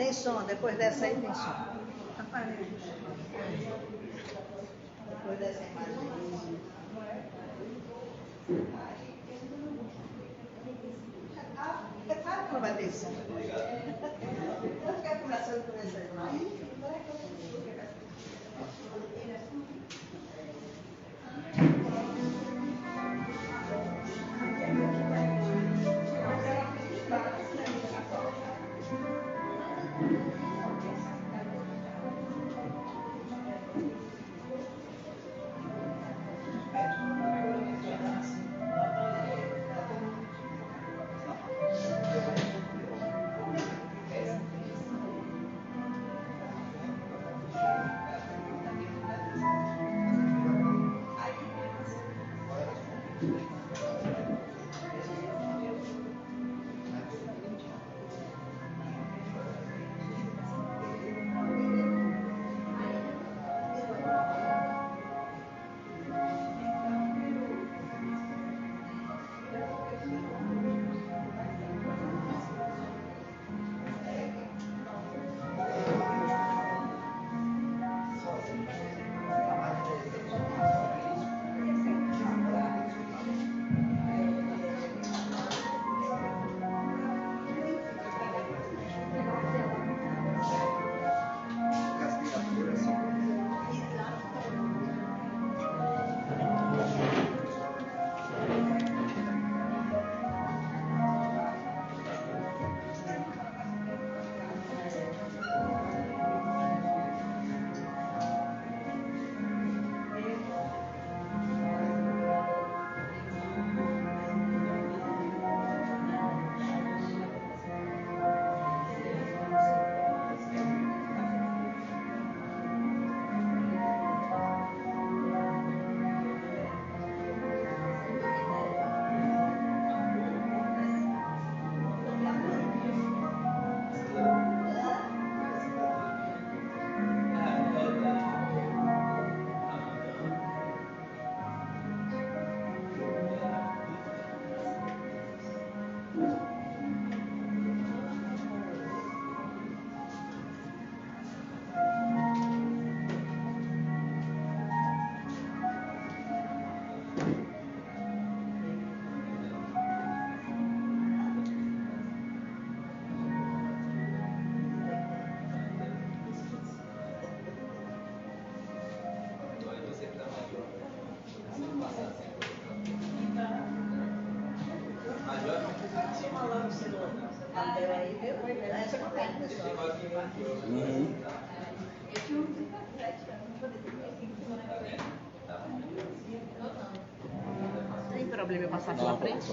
Tem som, depois dessa aí tem som. Depois dessa imagem. É claro que não vai ter som. Eu ficar conversando com essa imagem. Tem problema eu passar pela frente?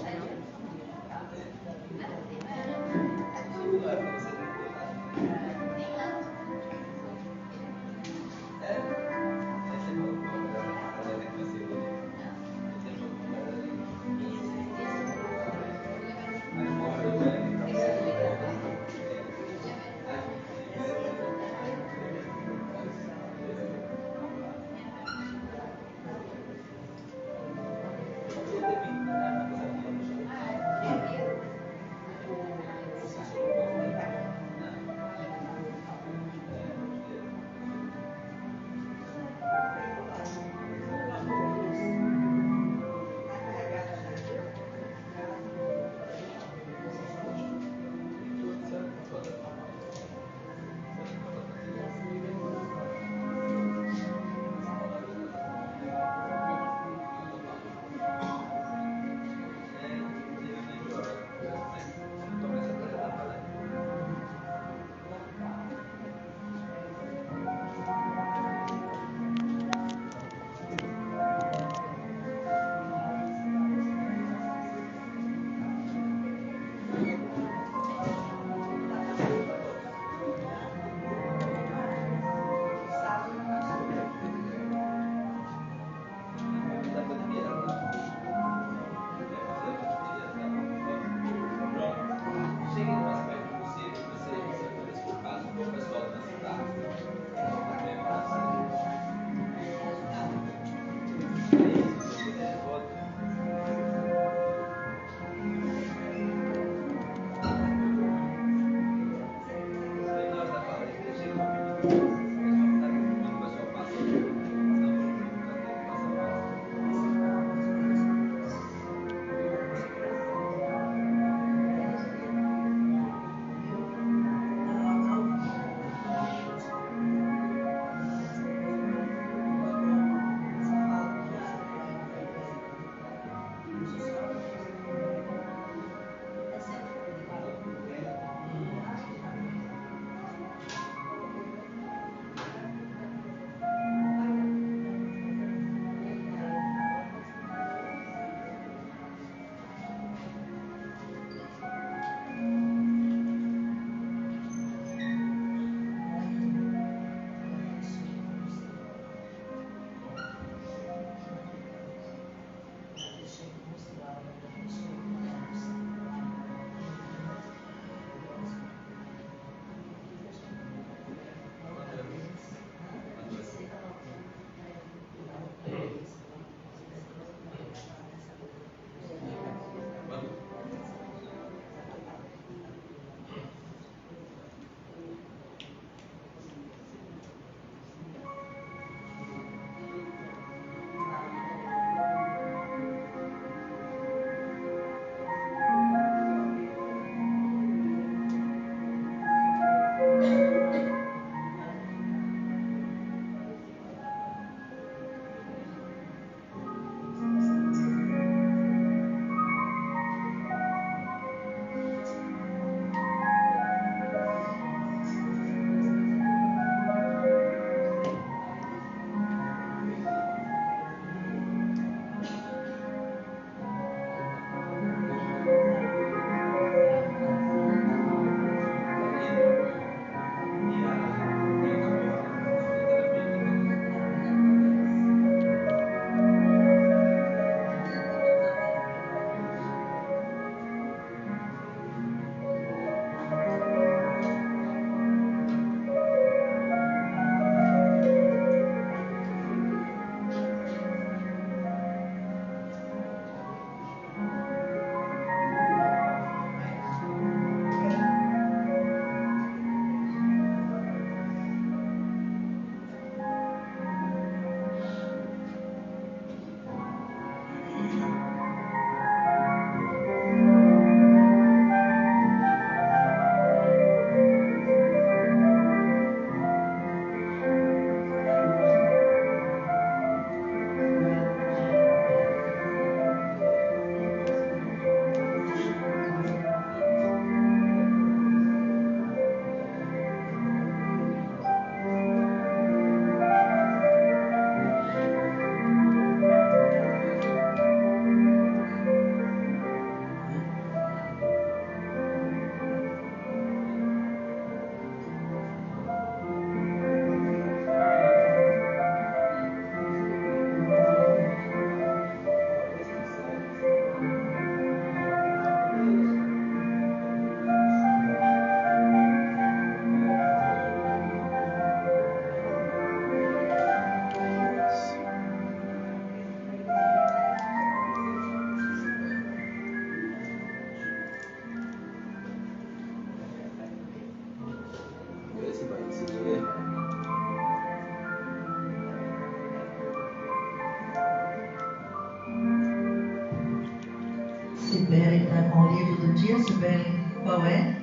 Sibeli está com o livro do dia. Sibeli, qual é?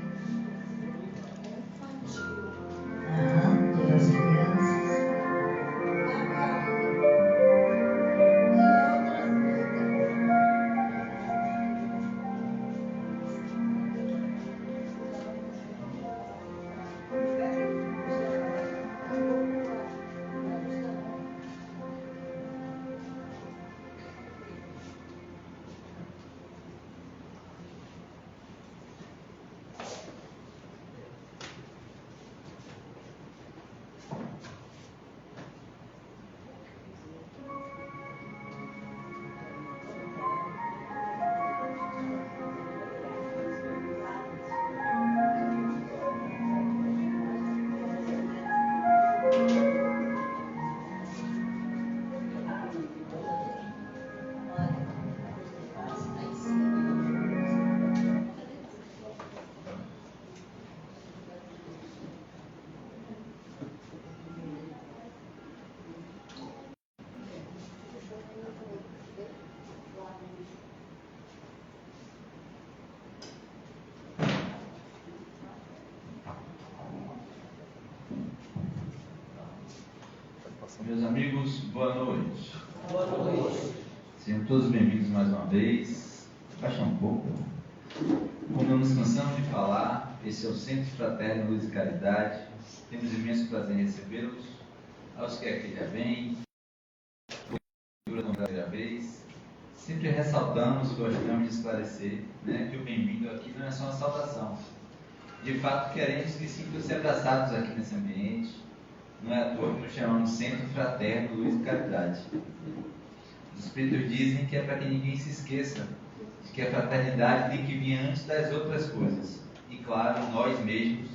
Dia das Crianças. Meus amigos, boa noite. Boa noite. Sejam todos bem-vindos mais uma vez. Baixa um pouco. Como não nos cansamos de falar, esse é o Centro Fraterno Luz e Caridade. Temos imenso prazer em recebê-los. Aos que aqui já vêm, pela primeira vez, sempre ressaltamos, gostamos de esclarecer, né, que o bem-vindo aqui não é só uma saudação. De fato, queremos que sintam-se abraçados aqui nesse ambiente. Não é à toa que nos chamamos Centro Fraterno Luz e Caridade. Os Espíritos dizem que é para que ninguém se esqueça de que a fraternidade tem que vir antes das outras coisas. E claro, nós mesmos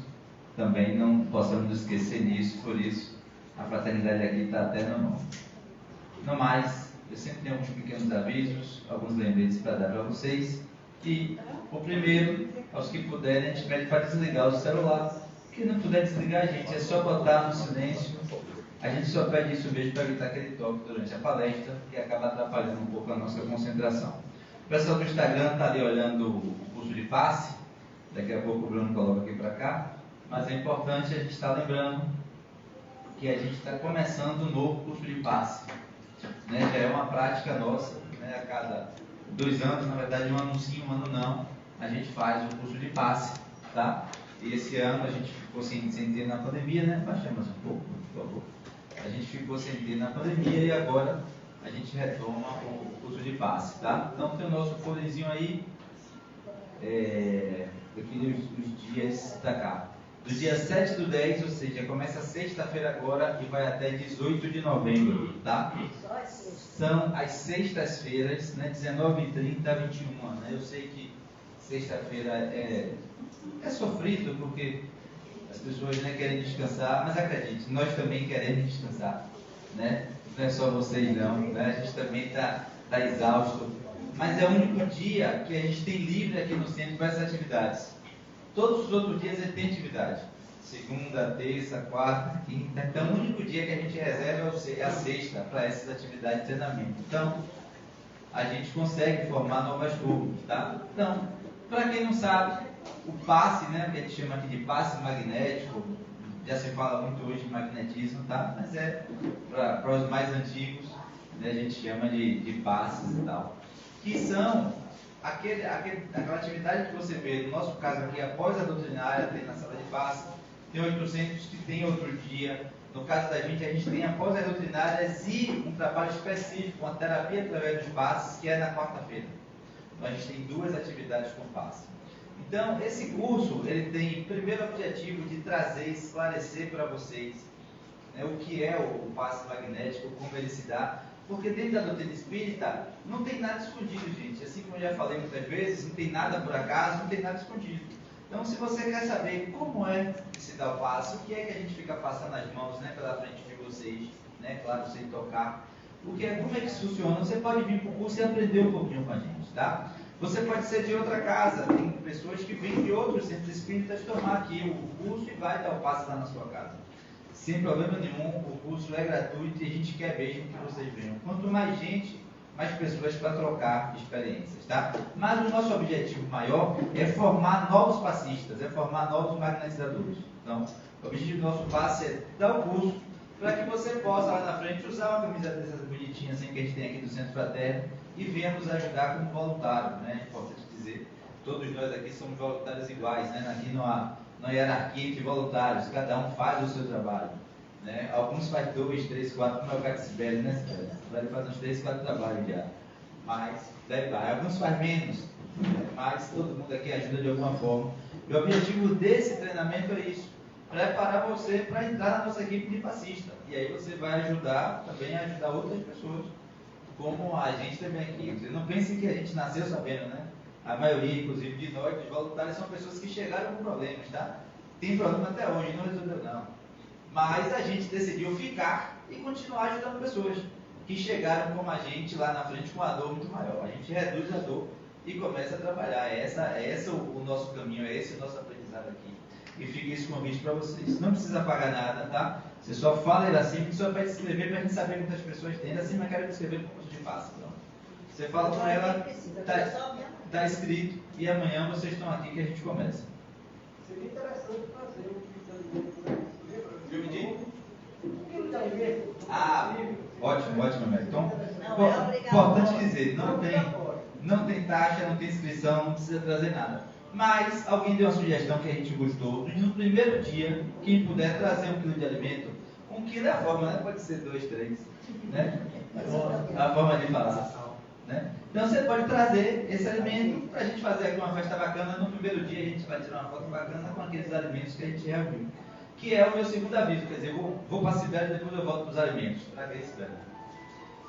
também não possamos nos esquecer nisso, por isso a fraternidade aqui está até no nome. No mais, eu sempre tenho alguns pequenos avisos, alguns lembretes para dar para vocês. E o primeiro, aos que puderem, a gente pede para desligar o celular. Quem não puder desligar, gente, é só botar no silêncio. A gente só pede isso mesmo para evitar aquele toque durante a palestra e acaba atrapalhando um pouco a nossa concentração. O pessoal do Instagram está ali olhando o curso de passe. Daqui a pouco o Bruno coloca aqui para cá. Mas é importante a gente estar lembrando que a gente está começando um novo curso de passe. Né? Já é uma prática nossa, né? A cada 2 anos, na verdade um ano sim, um ano não, a gente faz o curso de passe, tá? E esse ano a gente ficou sem ter na pandemia, né? Baixamos um pouco, por favor. A gente ficou sem ter na pandemia e agora a gente retoma o curso de passe, tá? Então tem o nosso folhezinho aí, eu queria os dias da cá. Do dia 7/10, ou seja, começa sexta-feira agora e vai até 18 de novembro, tá? São as sextas-feiras, né, 19h30 a 21h, né? Eu sei que sexta-feira é sofrido porque as pessoas, né, querem descansar, mas acredite, nós também queremos descansar, né? Não é só vocês não, né? A gente também está exausto, mas é o único dia que a gente tem livre aqui no centro para essas atividades. Todos os outros dias ele tem atividade. Segunda, terça, quarta, quinta. Então o único dia que a gente reserva é a sexta para essas atividades de treinamento. Então, a gente consegue formar novas turmas, tá? Então, para quem não sabe, o passe, né, que a gente chama aqui de passe magnético, já se fala muito hoje de magnetismo, tá? Mas é para os mais antigos, né, a gente chama de passes e tal. Que são aquela atividade que você vê, no nosso caso aqui, após a doutrinária, tem na sala de passe, tem 800 que tem outro dia. No caso da gente, a gente tem após as doutrinárias e um trabalho específico, uma terapia através dos passes, que é na quarta-feira. Então a gente tem 2 atividades com passe. Então, esse curso, ele tem o primeiro objetivo de trazer, esclarecer para vocês, né, o que é o passe magnético, como ele se dá. Porque dentro da doutrina espírita não tem nada escondido, gente. Assim como eu já falei muitas vezes, não tem nada por acaso, não tem nada escondido. Então, se você quer saber como é que se dá o passe, o que é que a gente fica passando as mãos, né, pela frente de vocês, né, claro, sem tocar, como é que isso funciona, você pode vir para o curso e aprender um pouquinho com a gente, tá? Você pode ser de outra casa, tem pessoas que vêm de outros centros espíritas tomar aqui o curso e vai dar o passe lá na sua casa. Sem problema nenhum, o curso é gratuito e a gente quer mesmo que vocês venham. Quanto mais gente, mais pessoas para trocar experiências, tá? Mas o nosso objetivo maior é formar novos passistas, é formar novos magnetizadores. Então, o objetivo do nosso passe é dar o curso para que você possa lá na frente usar uma camisa dessas bonitinhas assim, que a gente tem aqui do Centro Fraterno e venha nos ajudar como voluntário, né? É importante dizer, todos nós aqui somos voluntários iguais, né? Aqui não há hierarquia entre voluntários, cada um faz o seu trabalho, né? Alguns fazem 2, 3, 4, como é o caso de Sibeli, né, Sibeli? Sibeli faz uns 3, 4 trabalhos já, mas daí vai. Alguns fazem menos, mas todo mundo aqui ajuda de alguma forma. E o objetivo desse treinamento é isso, preparar você para entrar na nossa equipe de passista, e aí você vai ajudar também a ajudar outras pessoas, como a gente também aqui. Você não pense que a gente nasceu sabendo, né? A maioria, inclusive, de nós, dos voluntários, são pessoas que chegaram com problemas, tá? Tem problema até hoje, não resolveu não. Mas a gente decidiu ficar e continuar ajudando pessoas que chegaram como a gente lá na frente com uma dor muito maior. A gente reduz a dor e começa a trabalhar. É esse o nosso caminho, é esse o nosso aprendizado aqui. E fica esse convite para vocês. Não precisa pagar nada, tá? Você só fala Iracema e só pede escrever para a gente saber quantas pessoas tem. Iracema quer escrever no curso de passe. Então, você fala com ela, está escrito, e amanhã vocês estão aqui que a gente começa. Seria interessante fazer um filme de O filme da Ah, ótimo, Mary. Então, Não é obrigatório. importante dizer, não tem taxa, não tem inscrição, não precisa trazer nada. Mas alguém deu uma sugestão que a gente gostou. No primeiro dia, quem puder trazer 1 quilo de alimento, 1 quilo é a forma, né? Pode ser 2, 3, né? É a forma de falar. Né? Então você pode trazer esse alimento para a gente fazer aqui uma festa bacana. No primeiro dia a gente vai tirar uma foto bacana com aqueles alimentos que a gente reuniu. Que é o meu segundo aviso, quer dizer, vou para a Sibeli e depois eu volto para os alimentos. Para que Sibeli?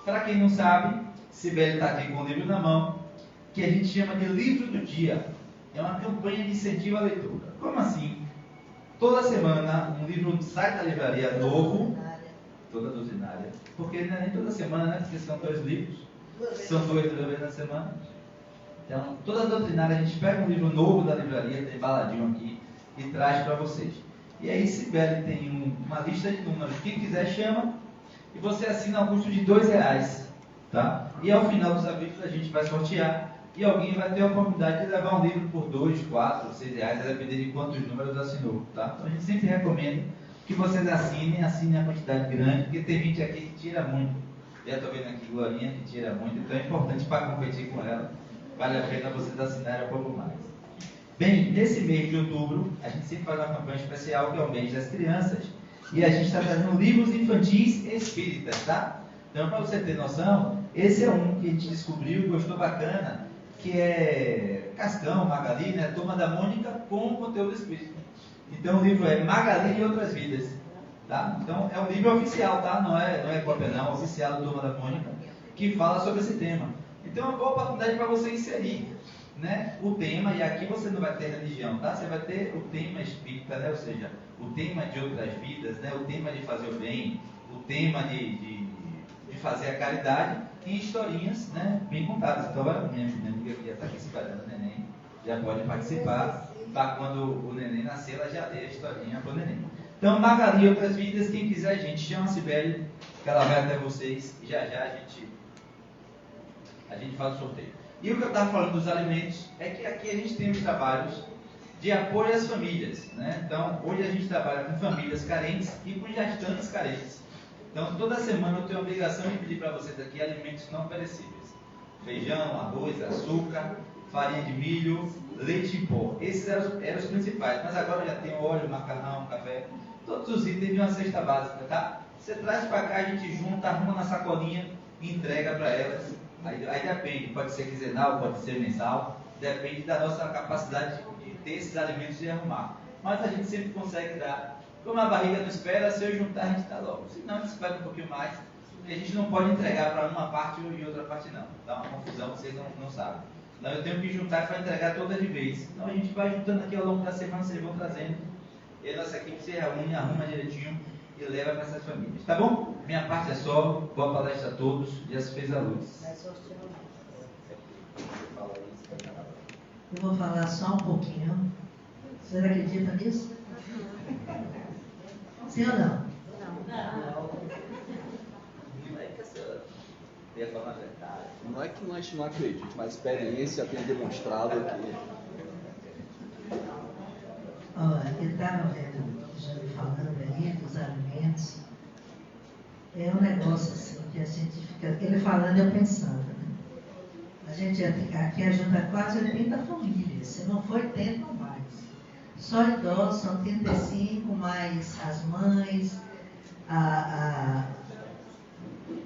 Para quem não sabe, Sibeli está aqui com o livro na mão, que a gente chama de Livro do Dia. É uma campanha de incentivo à leitura. Como assim? Toda semana um livro sai da livraria novo, toda doutrinária, porque não é nem toda semana, né? Porque são 2 livros, são 2 vezes na semana. Então, toda doutrinária a gente pega um livro novo da livraria, tem embaladinho aqui, e traz para vocês. E aí, Sibeli tem uma lista de números. Quem quiser chama e você assina ao custo de R$2. Tá? E ao final dos avisos a gente vai sortear e alguém vai ter a oportunidade de levar um livro por R$2, R$4, R$6, a depender de quantos números assinou. Tá? Então a gente sempre recomenda que vocês assinem a quantidade grande, porque tem gente aqui que tira muito. Já estou vendo aqui Glorinha que tira muito, então é importante para competir com ela. Vale a pena vocês assinarem um pouco mais. Bem, nesse mês de outubro, a gente sempre faz uma campanha especial, que é o mês das crianças, e a gente está trazendo livros infantis espíritas, tá? Então, para você ter noção, esse é um que a gente descobriu, gostou bacana, que é Cascão, Magali, né? Turma da Mônica com conteúdo espírita. Então, o livro é Magali e Outras Vidas, tá? Então, é um livro oficial, tá? Não é cópia não, oficial da Turma da Mônica, que fala sobre esse tema. Então, é uma boa oportunidade para você inserir, né, o tema, e aqui você não vai ter religião, tá? Você vai ter o tema espírita, né? Ou seja, o tema de outras vidas, né? O tema de fazer o bem, o tema de fazer a caridade, em historinhas, né, bem contadas. Então, agora minha amiga que já está aqui esperando o neném, já pode participar, para quando o neném nascer, ela já lê a historinha para o neném. Então, Magali e Outras Vidas, quem quiser, gente, chama a Sibeli, que ela vai até vocês, e já a gente faz o sorteio. E o que eu estava falando dos alimentos é que aqui a gente tem os trabalhos de apoio às famílias, né? Então, hoje a gente trabalha com famílias carentes e com gestantes carentes. Então, toda semana eu tenho a obrigação de pedir para vocês aqui alimentos não perecíveis. Feijão, arroz, açúcar, farinha de milho, leite em pó. Esses eram os principais, mas agora já tem óleo, macarrão, café, todos os itens de uma cesta básica, tá? Você traz para cá, a gente junta, arruma na sacolinha e entrega para elas. Aí depende, pode ser quinzenal, pode ser mensal, depende da nossa capacidade de ter esses alimentos e arrumar. Mas a gente sempre consegue dar. Como a barriga não espera, se eu juntar a gente dá logo. Se não, a gente espera um pouquinho mais, porque a gente não pode entregar para uma parte e outra parte não. Dá uma confusão, vocês não sabem. Então eu tenho que juntar para entregar toda de vez. Então a gente vai juntando aqui ao longo da semana, vocês vão trazendo. E a nossa equipe se reúne, arruma direitinho e leva para essas famílias. Tá bom? Minha parte é só. Boa palestra a todos. Já se fez a luz. Eu vou falar só um pouquinho. Vocês acreditam nisso? Sim ou não? Não. Não é que a gente não acredite, mas a experiência tem demonstrado que... Olha, eu estava vendo, já me falando aí dos alimentos. É um negócio assim, que a gente fica... Ele falando e eu pensando, né? A gente aqui ajuda quase 80 famílias, se não for 80 ou mais. Só idosos são 35, mais as mães,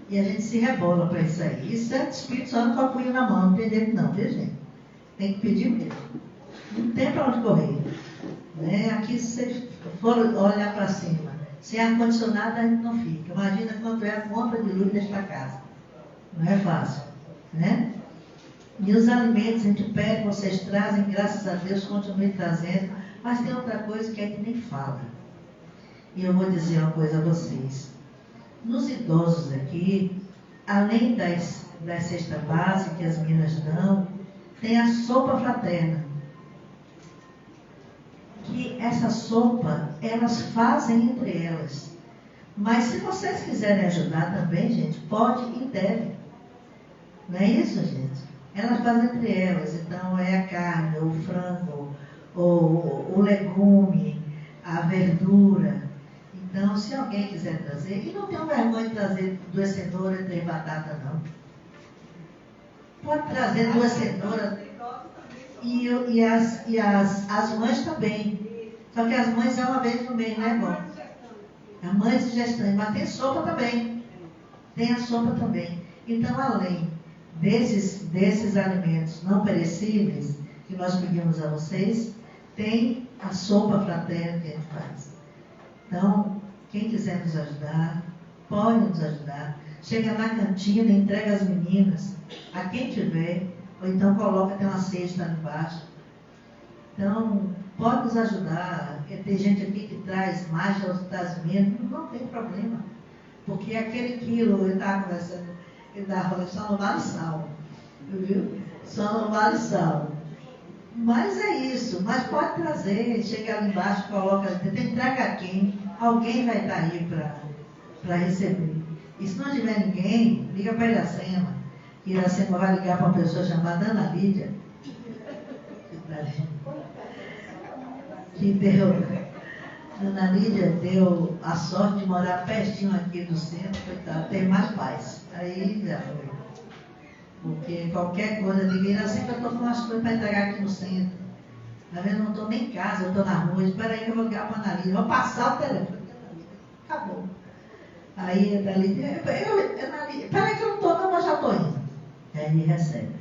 e a gente se rebola para isso aí. E Santo Espírito só não com a na mão, não tem jeito não, viu gente? Tem que pedir mesmo. Não tem para onde correr. Né? Aqui, se você for olhar para cima, sem ar-condicionado a gente não fica. Imagina quanto é a conta de luz desta casa. Não é fácil. Né? E os alimentos a gente pede, vocês trazem, graças a Deus, continue trazendo. Mas tem outra coisa que a gente nem fala. E eu vou dizer uma coisa a vocês. Nos idosos aqui, além das cestas básicas que as meninas dão, tem a sopa fraterna. Que essa sopa, elas fazem entre elas. Mas se vocês quiserem ajudar também, gente, pode e deve. Não é isso, gente? Elas fazem entre elas. Então, é a carne, o frango, o legume, a verdura. Então, se alguém quiser trazer, e não tenho vergonha de trazer 2 cenouras e 3 batatas, não. Pode trazer 2 cenouras e as mães também. Só que as mães é uma vez no mês, né, irmão? As mães de gestante, mas tem sopa também. Tem a sopa também. Então, além desses alimentos não perecíveis que nós pedimos a vocês, tem a sopa fraterna que a gente faz. Então, quem quiser nos ajudar, pode nos ajudar. Chega na cantina, entrega as meninas, a quem tiver, ou então coloca, tem uma cesta ali embaixo. Então, pode nos ajudar. Tem gente aqui que traz mais, outros traz menos, não tem problema. Porque aquele quilo, eu estava conversando, ele estava falando, só não vale sal. Viu? Só não vale sal. Mas é isso, mas pode trazer, chega ali embaixo, coloca, entrega quem, alguém vai estar aí para receber. E se não tiver ninguém, liga para Iracema. Iracema vai ligar para uma pessoa chamada Ana Lídia. Que deu, Ana Lídia deu a sorte de morar pertinho aqui do centro, coitado, tem mais paz. Aí já foi. Porque qualquer coisa, diga, Iracema, eu estou com umas coisas para entregar aqui no centro. Às vezes eu não estou nem em casa, eu estou na rua. Espera aí que eu vou ligar para a Ana Lídia, vou passar o telefone. Acabou. Aí a Ana Lídia, peraí que eu não estou, não, mas já estou indo. Aí ele recebe.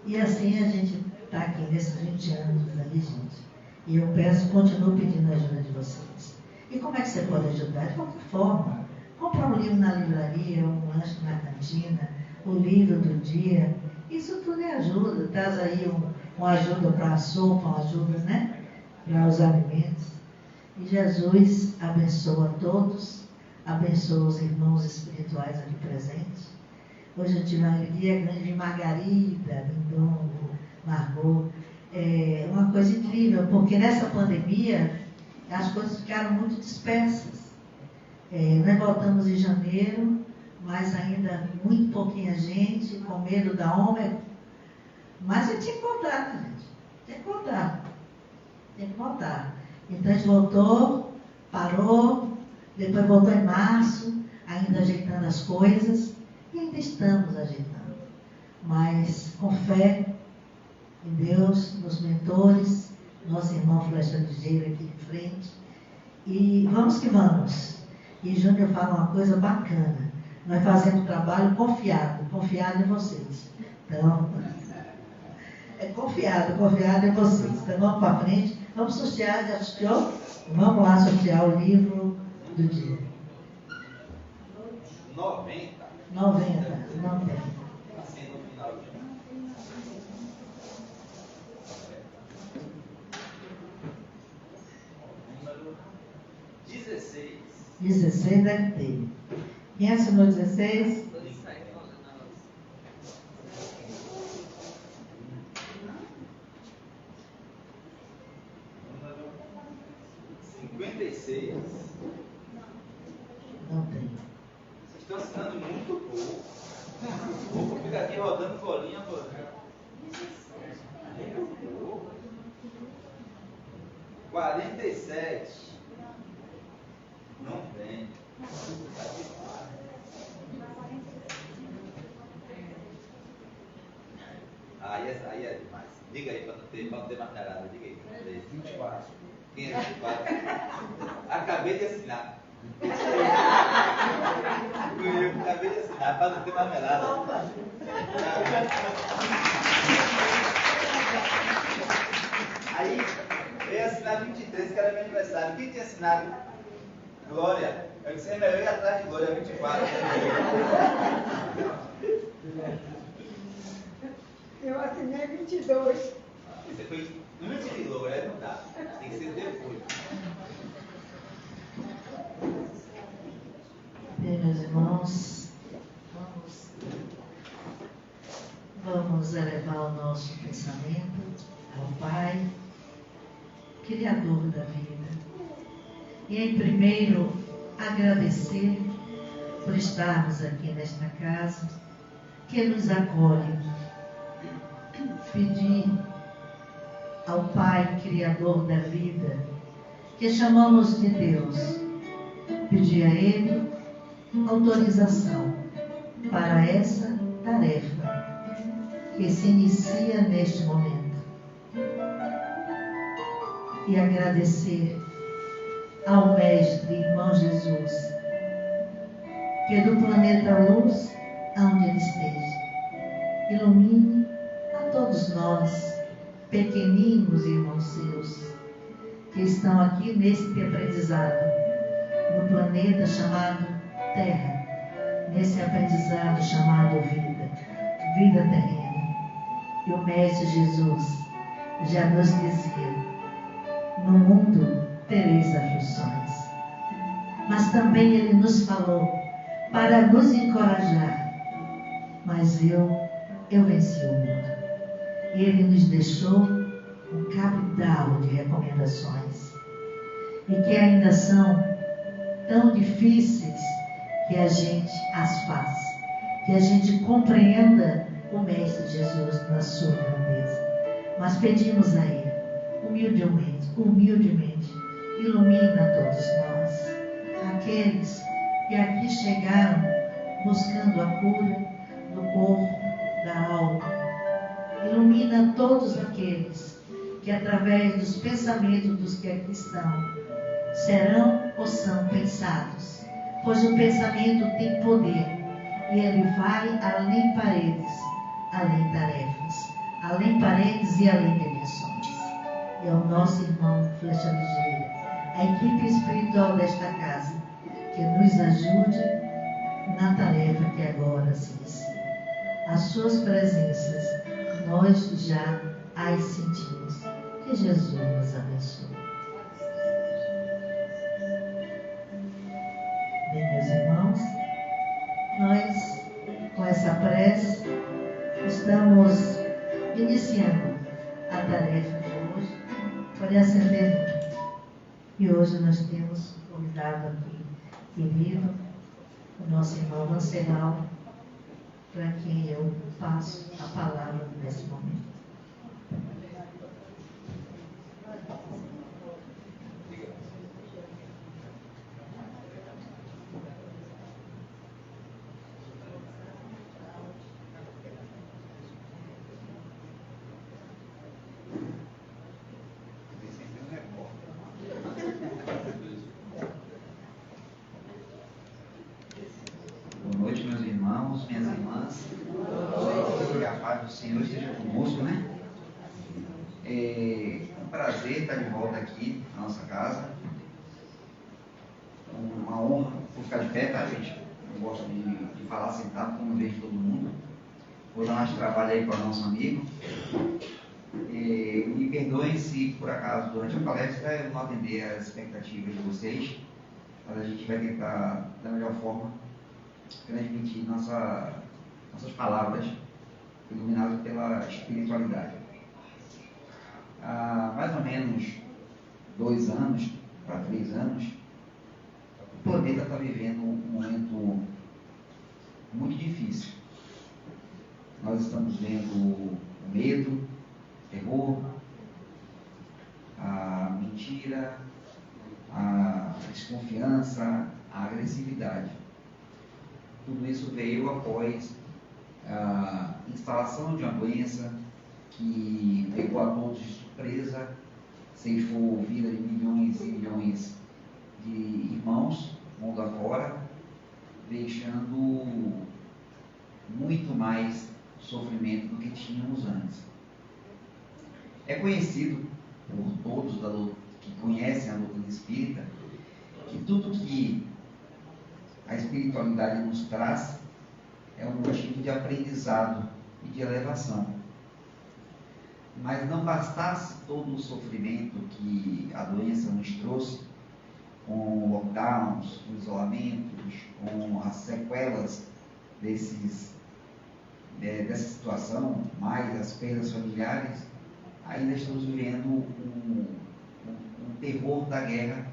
E assim a gente está aqui nesses 20 anos ali, gente. E eu continuo pedindo a ajuda de vocês. E como é que você pode ajudar? De qualquer forma. Compra um livro na livraria, um lanche na cantina, o livro do dia. Isso tudo é ajuda. Traz aí uma ajuda para a sopa, uma ajuda, né? Para os alimentos. E Jesus abençoa todos, abençoa os irmãos espirituais aqui presentes. Hoje eu tive uma alegria grande de Margarida, Lindongo, Margot. É uma coisa incrível, porque nessa pandemia as coisas ficaram muito dispersas. Nós voltamos em janeiro, mas ainda muito pouquinha gente, com medo da Ômega. Mas a gente tinha que voltar, né, gente? Tem que voltar. Tem que voltar. Então a gente voltou, parou, depois voltou em março, ainda ajeitando as coisas, e ainda estamos ajeitando. Mas com fé em Deus, nos mentores, nosso irmão Flecha Ligeira aqui de frente. E vamos que vamos. E Júnior fala uma coisa bacana. Nós fazemos um trabalho confiado em vocês. Então, é confiado em vocês. Então vamos para frente. Vamos sortear, já sorteou? Vamos lá sortear o livro do dia. 90. Não tem. Assim no final de 16. 16 deve ter. Quem assinou 16? 56. Não tem. Vocês estão assinando muito pouco. O povo fica aqui rodando bolinha. 47. Não tem. Aí é demais. Diga aí para não ter mais nada. Diga aí. 24. Quem é 24? Acabei de assinar. Eu acabei de assinar para não ter mais nada. Aí, eu ia assinar 23, que era meu aniversário. Quem tinha assinado? Glória. Eu disse, é melhor ir atrás de Glória, 24. Eu assinei 22. Você foi antes de Glória, não dá. Tem que ser depois. Bem, meus irmãos, vamos elevar o nosso pensamento ao Pai, Criador da vida. E em primeiro, agradecer por estarmos aqui nesta casa, que nos acolhe. Pedir ao Pai, Criador da vida, que chamamos de Deus, pedir a Ele autorização para essa tarefa que se inicia neste momento. E agradecer ao Mestre, irmão Jesus, que do planeta Luz, aonde Ele esteja, ilumine a todos nós, pequeninos irmãos seus, que estão aqui neste aprendizado, no planeta chamado Terra, nesse aprendizado chamado vida terrena. E o Mestre Jesus já nos dizia: no mundo tereis aflições. Mas também Ele nos falou para nos encorajar: mas eu venci o mundo. E Ele nos deixou um cabedal de recomendações, e que ainda são tão difíceis que a gente as faz, que a gente compreenda o Mestre Jesus na sua grandeza. Mas pedimos a Ele, humildemente, ilumina todos nós, aqueles que aqui chegaram buscando a cura do corpo, da alma. Ilumina todos aqueles que, através dos pensamentos dos que aqui estão, serão ou são pensados, pois o pensamento tem poder e ele vai além paredes, além tarefas, além paredes e além dimensões. E ao nosso irmão Flecha Ligeira, a equipe espiritual desta casa, que nos ajude na tarefa que agora se inicia. As suas presenças nós já as sentimos. Que Jesus nos abençoe. Bem, meus irmãos, nós, com essa prece, estamos iniciando a tarefa de hoje para acender luz. E hoje nós temos convidado aqui, querido, o nosso irmão Lanceral, para quem eu passo a palavra nesse momento. Boa noite, meus irmãos, minhas irmãs. Que a paz do Senhor esteja conosco, né? É um prazer estar de volta aqui na nossa casa. Uma honra. Vou ficar de pé, tá, gente? Eu gosto de falar sentado, como eu vejo todo mundo. Vou dar mais trabalho aí para o nosso amigo. Me perdoem se, por acaso, durante a palestra eu não atender às expectativas de vocês, mas a gente vai tentar, da melhor forma, transmitir nossas palavras iluminadas pela espiritualidade. Há mais ou menos 2 anos para 3 anos, o planeta está vivendo um momento muito difícil. Nós estamos vendo o medo, o terror, a mentira, a desconfiança, a agressividade. Tudo isso veio após a instalação de uma doença que pegou a todos de surpresa, ceifou a vida de milhões e milhões de irmãos, mundo afora, deixando muito mais sofrimento do que tínhamos antes. É conhecido por todos que conhecem a doutrina espírita que tudo que a espiritualidade nos traz é um motivo de aprendizado e de elevação. Mas não bastasse todo o sofrimento que a doença nos trouxe, com lockdowns, com isolamentos, com as sequelas dessa situação, mais as perdas familiares, ainda estamos vivendo um terror da guerra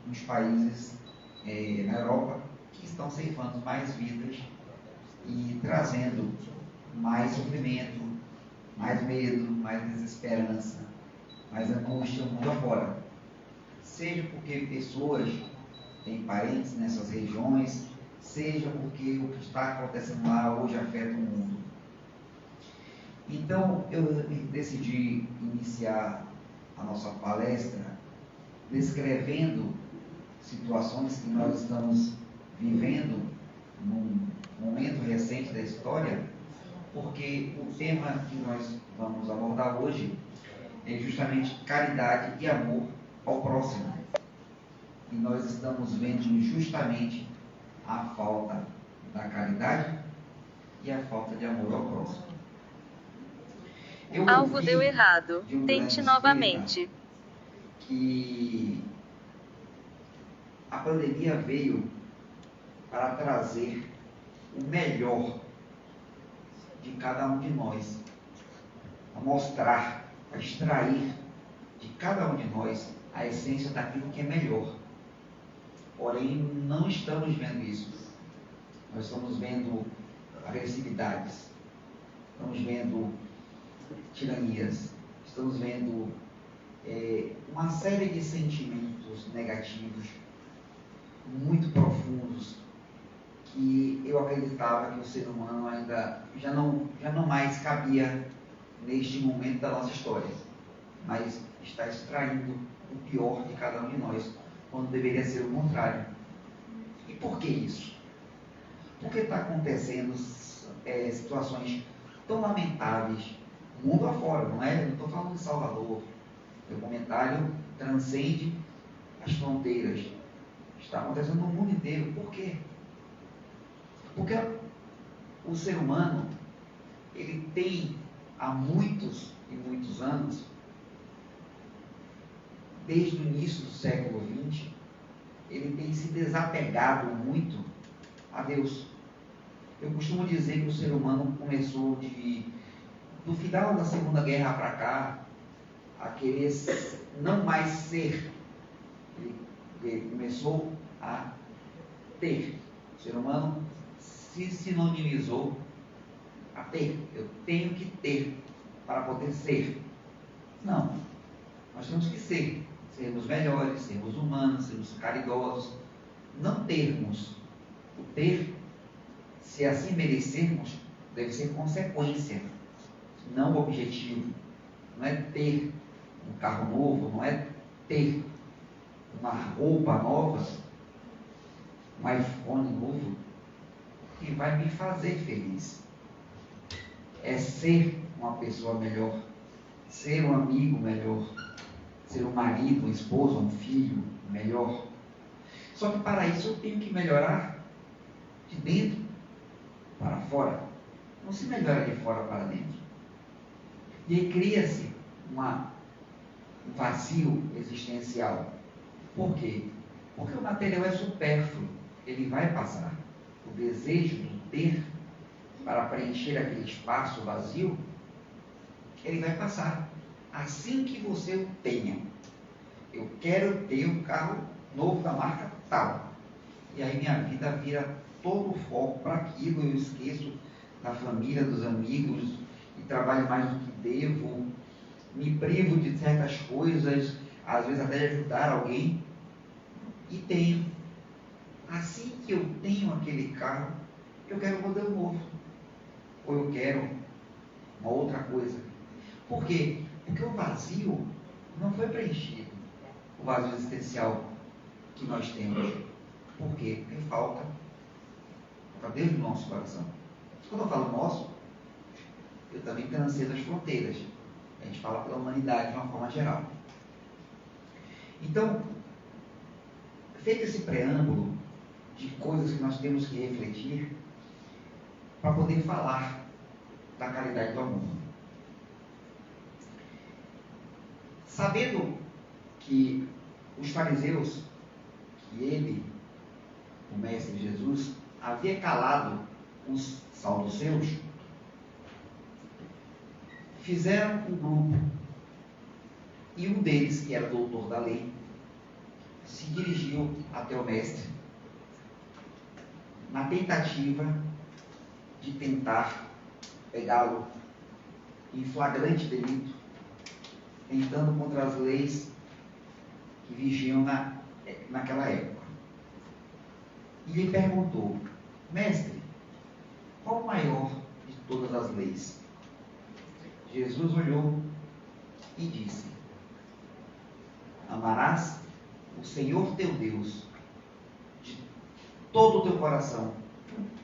nos países na Europa, que estão ceifando mais vidas e trazendo mais sofrimento, mais medo, mais desesperança, mais angústia no mundo afora. seja porque pessoas têm parentes nessas regiões, seja porque o que está acontecendo lá hoje afeta o mundo. Então, eu decidi iniciar a nossa palestra descrevendo situações que nós estamos vivendo num momento recente da história, porque o tema que nós vamos abordar hoje é justamente caridade e amor ao próximo. E nós estamos vendo justamente a falta da caridade e a falta de amor ao próximo. Algo deu errado. Tente novamente. Que a pandemia veio para trazer o melhor de cada um de nós, a mostrar, a extrair de cada um de nós a essência daquilo que é melhor. Porém, não estamos vendo isso. Nós estamos vendo agressividades, estamos vendo tiranias, estamos vendo uma série de sentimentos negativos muito profundos que eu acreditava que o ser humano ainda já não mais cabia neste momento da nossa história, mas está extraindo o pior de cada um de nós, quando deveria ser o contrário. E por que isso? Porque está acontecendo situações tão lamentáveis mundo afora, não é? Eu não estou falando de Salvador. Meu comentário transcende as fronteiras. Está acontecendo no mundo inteiro. Por quê? Porque o ser humano, ele tem há muitos e muitos anos, desde o início do século XX, ele tem se desapegado muito a Deus. Eu costumo dizer que o ser humano começou do final da Segunda Guerra para cá, a querer não mais ser. Ele começou a ter. O ser humano se sinonimizou a ter. Eu tenho que ter para poder ser. Não. Nós temos que ser. Sermos melhores, sermos humanos, sermos caridosos. Não termos. O ter, se assim merecermos, deve ser consequência, não objetivo. Não é ter um carro novo, não é ter uma roupa nova, um iPhone novo, que vai me fazer feliz. É ser uma pessoa melhor, ser um amigo melhor, ser um marido, uma esposa, um filho melhor. Só que para isso eu tenho que melhorar de dentro para fora. Não se melhora de fora para dentro. E aí cria-se um vazio existencial. Por quê? Porque o material é supérfluo, ele vai passar. O desejo do ter, para preencher aquele espaço vazio, ele vai passar. Assim que você o tenha. Eu quero ter um carro novo da marca tal. E aí minha vida vira todo o foco para aquilo, eu esqueço da família, dos amigos, e trabalho mais do que devo, me privo de certas coisas, às vezes até de ajudar alguém, e tenho. Assim que eu tenho aquele carro, eu quero um modelo novo, ou eu quero uma outra coisa. Por quê? Porque o vazio não foi preenchido, o vazio existencial que nós temos. Por quê? Porque falta dentro do nosso coração. Quando eu falo nosso, eu também transcendo as fronteiras. A gente fala pela humanidade de uma forma geral. Então, feito esse preâmbulo de coisas que nós temos que refletir para poder falar da caridade do amor. Sabendo que os fariseus, que ele, o Mestre Jesus, havia calado os saduceus, fizeram um grupo, e um deles, que era doutor da lei, se dirigiu até o Mestre, na tentativa de tentar pegá-lo em flagrante delito, tentando contra as leis que vigiam naquela época. E lhe perguntou: Mestre, qual o maior de todas as leis? Jesus olhou e disse: Amarás o Senhor teu Deus de todo o teu coração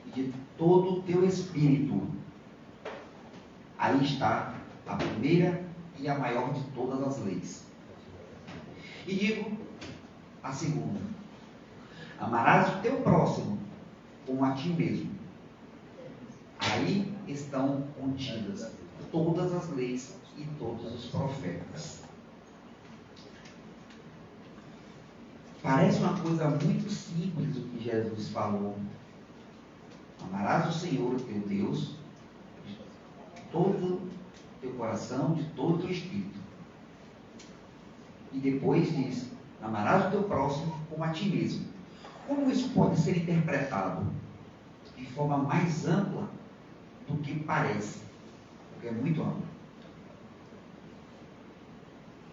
e de todo o teu espírito. Aí está a primeira e a maior de todas as leis. E digo a segunda: amarás o teu próximo como a ti mesmo. Aí estão contidas todas as leis e todos os profetas. Parece uma coisa muito simples o que Jesus falou. Amarás o Senhor, teu Deus, de todo o teu coração, de todo o teu espírito. E depois diz: amarás o teu próximo como a ti mesmo. Como isso pode ser interpretado de forma mais ampla do que parece? Porque é muito amplo.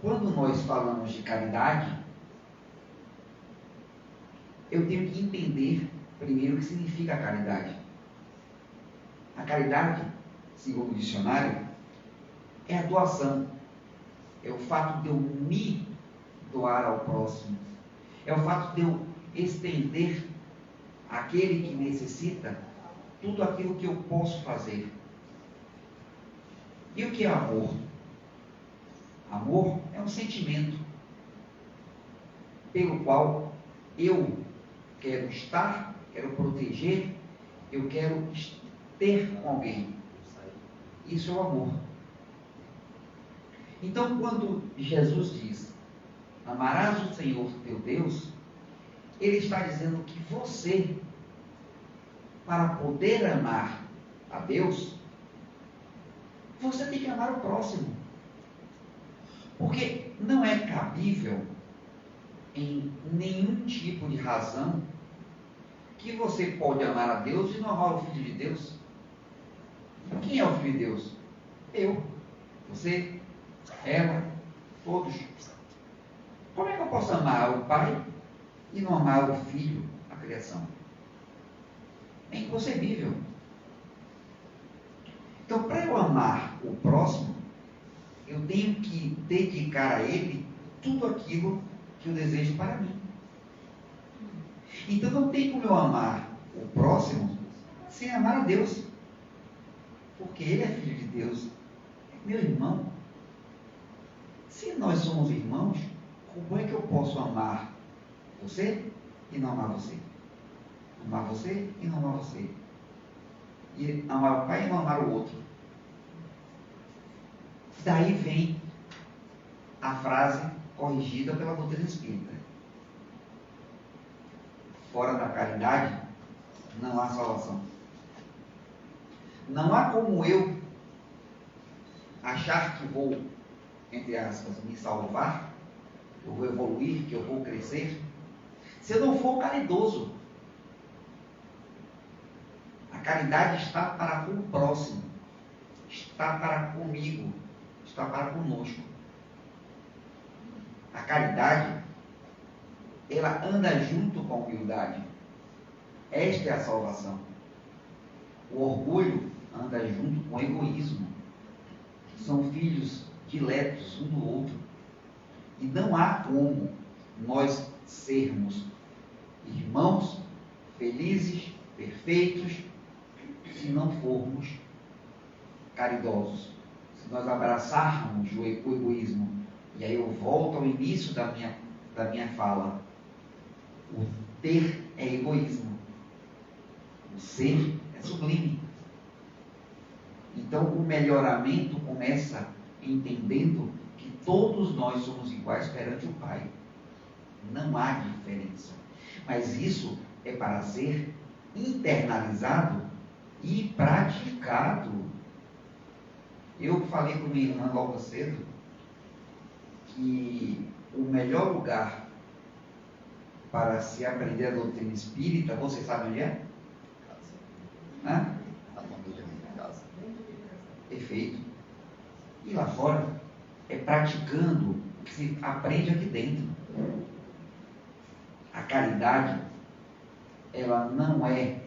Quando nós falamos de caridade, eu tenho que entender primeiro o que significa a caridade. A caridade, segundo o dicionário, é a doação. É o fato de eu me doar ao próximo. É o fato de eu estender àquele que necessita tudo aquilo que eu posso fazer. E o que é amor? Amor é um sentimento pelo qual eu quero estar, quero proteger, eu quero ter com alguém. Isso é o amor. Então, quando Jesus diz: amarás o Senhor teu Deus, Ele está dizendo que você, para poder amar a Deus, você tem que amar o próximo. Porque não é cabível, em nenhum tipo de razão, que você pode amar a Deus e não amar o Filho de Deus. Quem é o Filho de Deus? Eu, você, ela, todos. Como é que eu posso amar o Pai e não amar o Filho, a criação? É inconcebível. Então, para eu amar o próximo, eu tenho que dedicar a ele tudo aquilo que eu desejo para mim. Então, não tem como eu amar o próximo sem amar a Deus. Porque Ele é Filho de Deus, é meu irmão. Se nós somos irmãos, como é que eu posso amar você e não amar você? Amar você e não amar você. E amar o pai e não amar o outro. Daí vem a frase corrigida pela doutrina espírita: fora da caridade não há salvação. Não há como eu achar que vou, entre aspas, me salvar, que eu vou evoluir, que eu vou crescer, se eu não for caridoso. A caridade está para com o próximo, está para comigo, está para conosco. A caridade, ela anda junto com a humildade. Esta é a salvação. O orgulho anda junto com o egoísmo. São filhos diletos um do outro. E não há como nós sermos irmãos felizes, perfeitos, se não formos caridosos. Se nós abraçarmos o egoísmo. E aí eu volto ao início da minha fala. O ter é egoísmo. O ser é sublime. Então o melhoramento começa entendendo que todos nós somos iguais perante o Pai. Não há diferença. Mas isso é para ser internalizado e praticado. Eu falei com minha irmã logo cedo que o melhor lugar para se aprender a doutrina espírita, você sabe onde é? Hã? A família em casa. Perfeito. E lá fora é praticando que se aprende aqui dentro. A caridade, ela não é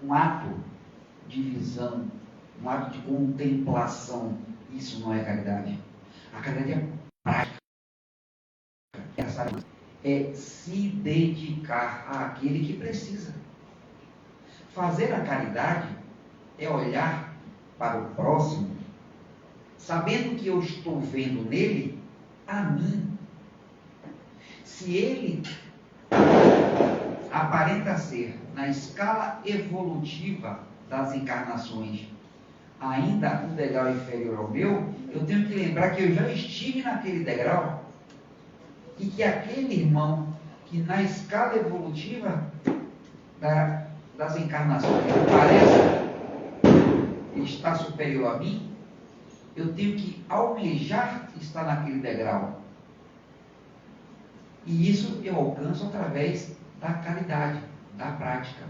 um ato de visão, um ato de contemplação. Isso não é caridade. A caridade é prática. É se dedicar àquele que precisa. Fazer a caridade é olhar para o próximo, sabendo que eu estou vendo nele a mim. Se ele aparenta ser, na escala evolutiva das encarnações, ainda um degrau inferior ao meu, eu tenho que lembrar que eu já estive naquele degrau e que aquele irmão que na escala evolutiva das encarnações parece ele está superior a mim, eu tenho que almejar estar naquele degrau. E isso eu alcanço através da caridade, da prática.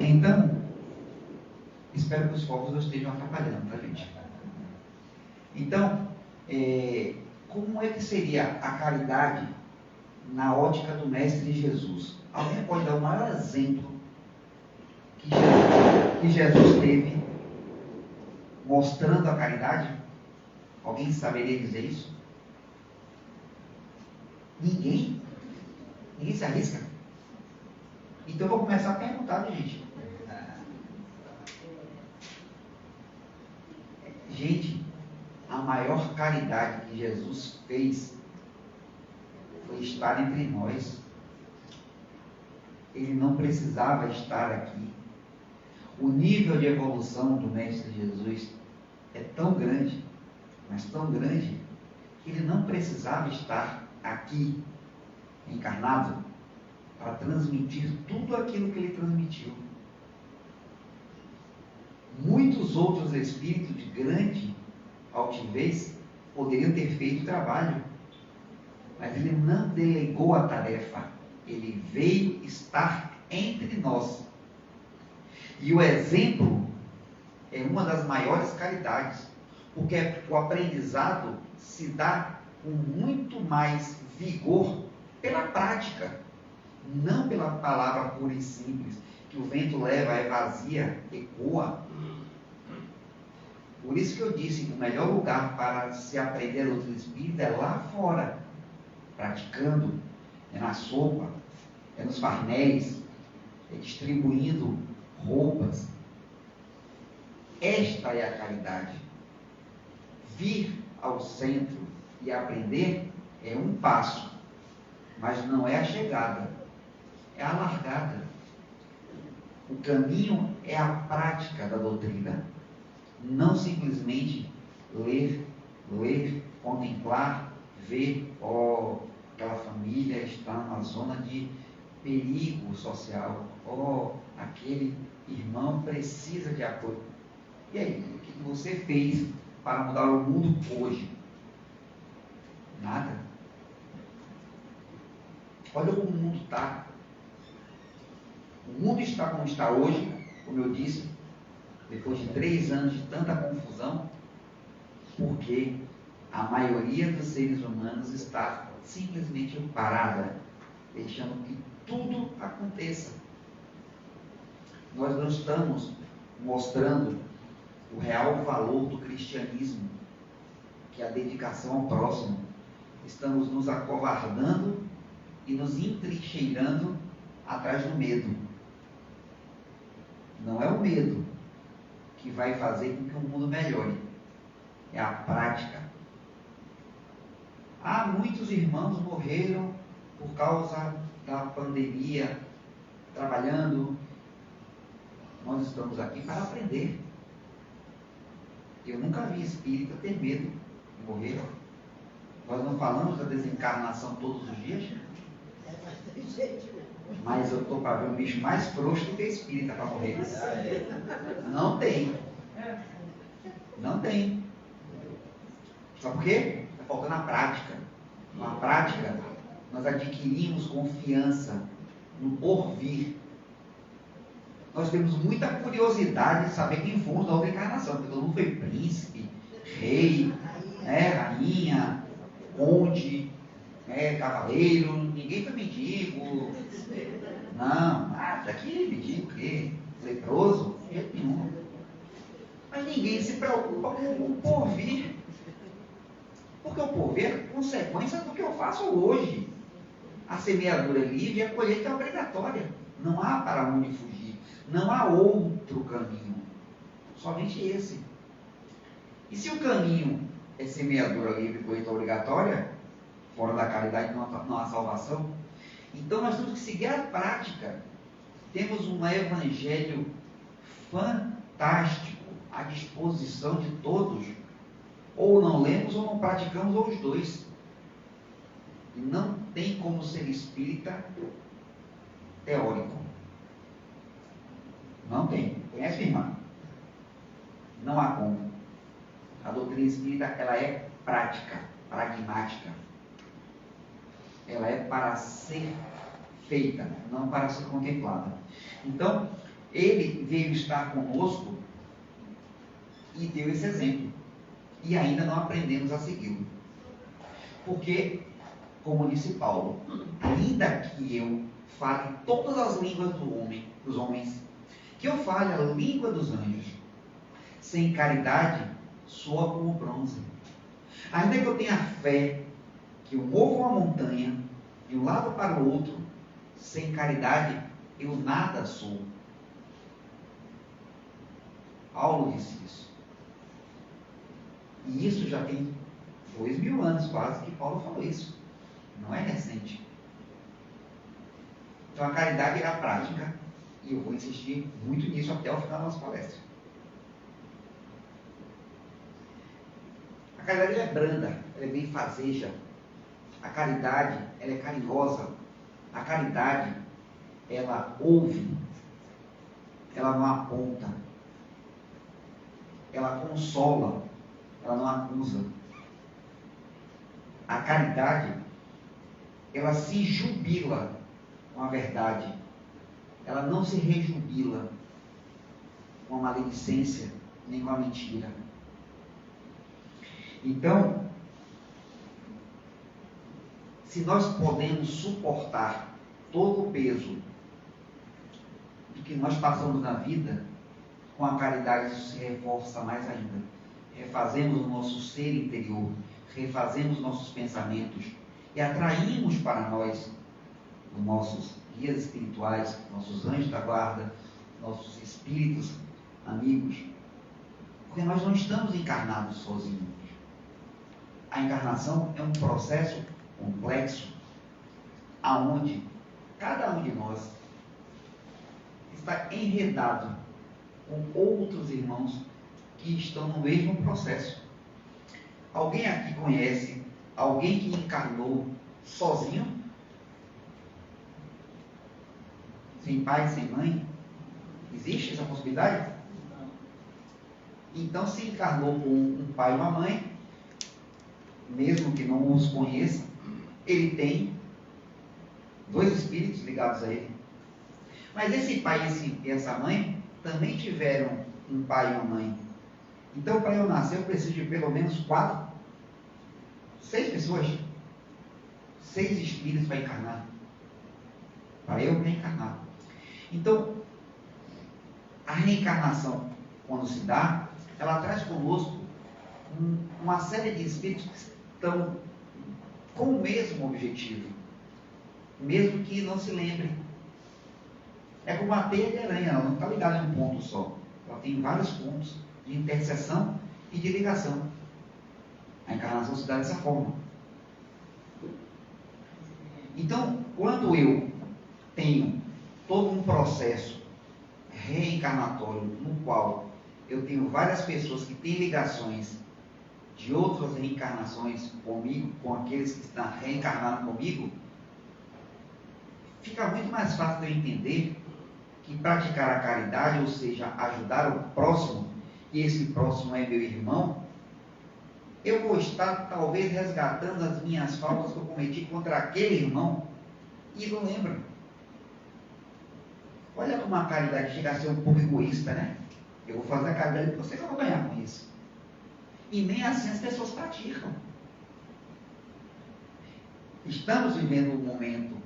Então, espero que os fogos não estejam atrapalhando, tá, gente? Então, como é que seria a caridade na ótica do Mestre Jesus? Alguém pode dar o maior exemplo que Jesus teve mostrando a caridade? Alguém saberia dizer isso? Ninguém? Ninguém se arrisca? Então eu vou começar a perguntar, gente. Gente, a maior caridade que Jesus fez foi estar entre nós. Ele não precisava estar aqui. O nível de evolução do Mestre Jesus é tão grande, mas tão grande, que ele não precisava estar aqui, encarnado, para transmitir tudo aquilo que ele transmitiu. Muitos outros espíritos de grande altivez poderiam ter feito o trabalho, mas ele não delegou a tarefa. Ele veio estar entre nós. E o exemplo é uma das maiores caridades, porque o aprendizado se dá com muito mais vigor pela prática, não pela palavra pura e simples, que o vento leva, é vazia, ecoa. Por isso que eu disse que o melhor lugar para se aprender outro espírito é lá fora, praticando, é na sopa, é nos farnéis, é distribuindo roupas. Esta é a caridade. Vir ao centro e aprender é um passo, mas não é a chegada, é a largada. O caminho é a prática da doutrina, não simplesmente ler, contemplar, ver, aquela família está numa zona de perigo social, aquele irmão precisa de apoio. E aí, o que você fez para mudar o mundo hoje? Nada. Olha como o mundo está. O mundo está como está hoje, como eu disse, depois de 3 anos de tanta confusão, porque a maioria dos seres humanos está simplesmente parada, deixando que tudo aconteça. Nós não estamos mostrando o real valor do cristianismo, que é a dedicação ao próximo. Estamos nos acovardando e nos entrincheirando atrás do medo. Não é o medo que vai fazer com que o mundo melhore, é a prática. Muitos irmãos morreram por causa da pandemia, trabalhando. Nós estamos aqui para aprender. Eu nunca vi espírita ter medo de morrer. Nós não falamos da desencarnação todos os dias, mas eu estou para ver um bicho mais frouxo do que espírita para morrer. Não tem. Não tem. Sabe por quê? Está faltando a prática. Na prática, nós adquirimos confiança no porvir. Nós temos muita curiosidade de saber quem fomos na outra encarnação, porque todo mundo foi príncipe, rei, né, rainha, conde, né, cavaleiro, ninguém foi mendigo. Não, nada aqui, mendigo, o quê? Leproso? De jeito nenhum. Mas ninguém se preocupa com o porvir. Porque o porvir é consequência do que eu faço hoje. A semeadura é livre e a colheita é obrigatória. Não há para onde fugir. Não há outro caminho. Somente esse. E se o caminho é semeadura livre e colheita obrigatória, fora da caridade não há salvação, então nós temos que seguir a prática. Temos um evangelho fantástico à disposição de todos. Ou não lemos ou não praticamos, ou os dois. E não tem como ser espírita teórico. Não tem. Conhece, minha irmã? Não há como. A doutrina espírita, ela é prática, pragmática. Ela é para ser feita, não para ser contemplada. Então, ele veio estar conosco e deu esse exemplo. E ainda não aprendemos a segui-lo. Porque, como disse Paulo, ainda que eu fale todas as línguas dos homens, que eu fale a língua dos anjos, sem caridade, soa como bronze. Ainda que eu tenha fé, que eu movo uma montanha de um lado para o outro, sem caridade, eu nada sou. Paulo disse isso. E isso já tem 2000 anos quase que Paulo falou isso. Não é recente. Então a caridade é a prática, e eu vou insistir muito nisso até o final da nossa palestra. A caridade é branda, ela é benfazeja. A caridade, ela é carinhosa. A caridade, ela ouve. Ela não aponta. Ela consola. Ela não acusa. A caridade, ela se jubila com a verdade. Ela não se rejubila com a maledicência, nem com a mentira. Então, se nós podemos suportar todo o peso do que nós passamos na vida, com a caridade isso se reforça mais ainda. Refazemos o nosso ser interior, refazemos nossos pensamentos e atraímos para nós os nossos guias espirituais, nossos anjos da guarda, nossos espíritos amigos, porque nós não estamos encarnados sozinhos. A encarnação é um processo complexo, aonde cada um de nós está enredado com outros irmãos que estão no mesmo processo. Alguém aqui conhece alguém que encarnou sozinho? Sem pai, sem mãe? Existe essa possibilidade? Então, se encarnou com um pai e uma mãe, mesmo que não os conheça, ele tem dois espíritos ligados a ele. Mas esse pai e essa mãe também tiveram um pai e uma mãe. Então, para eu nascer, eu preciso de pelo menos 6 pessoas. 6 espíritos para encarnar. Para eu reencarnar. Então, a reencarnação, quando se dá, ela traz conosco uma série de espíritos que estão com o mesmo objetivo, mesmo que não se lembrem. É como uma teia de aranha, ela não está ligada em um ponto só. Ela tem vários pontos de interseção e de ligação. A encarnação se dá dessa forma. Então, quando eu tenho todo um processo reencarnatório no qual eu tenho várias pessoas que têm ligações de outras reencarnações comigo, com aqueles que estão reencarnando comigo, fica muito mais fácil de eu entender que praticar a caridade, ou seja, ajudar o próximo, e esse próximo é meu irmão, eu vou estar talvez resgatando as minhas faltas que eu cometi contra aquele irmão e não lembro. Olha como a caridade chega a ser um pouco egoísta, né? Eu vou fazer a caridade para você que eu vou ganhar com isso. E nem assim as pessoas praticam. Estamos vivendo um momento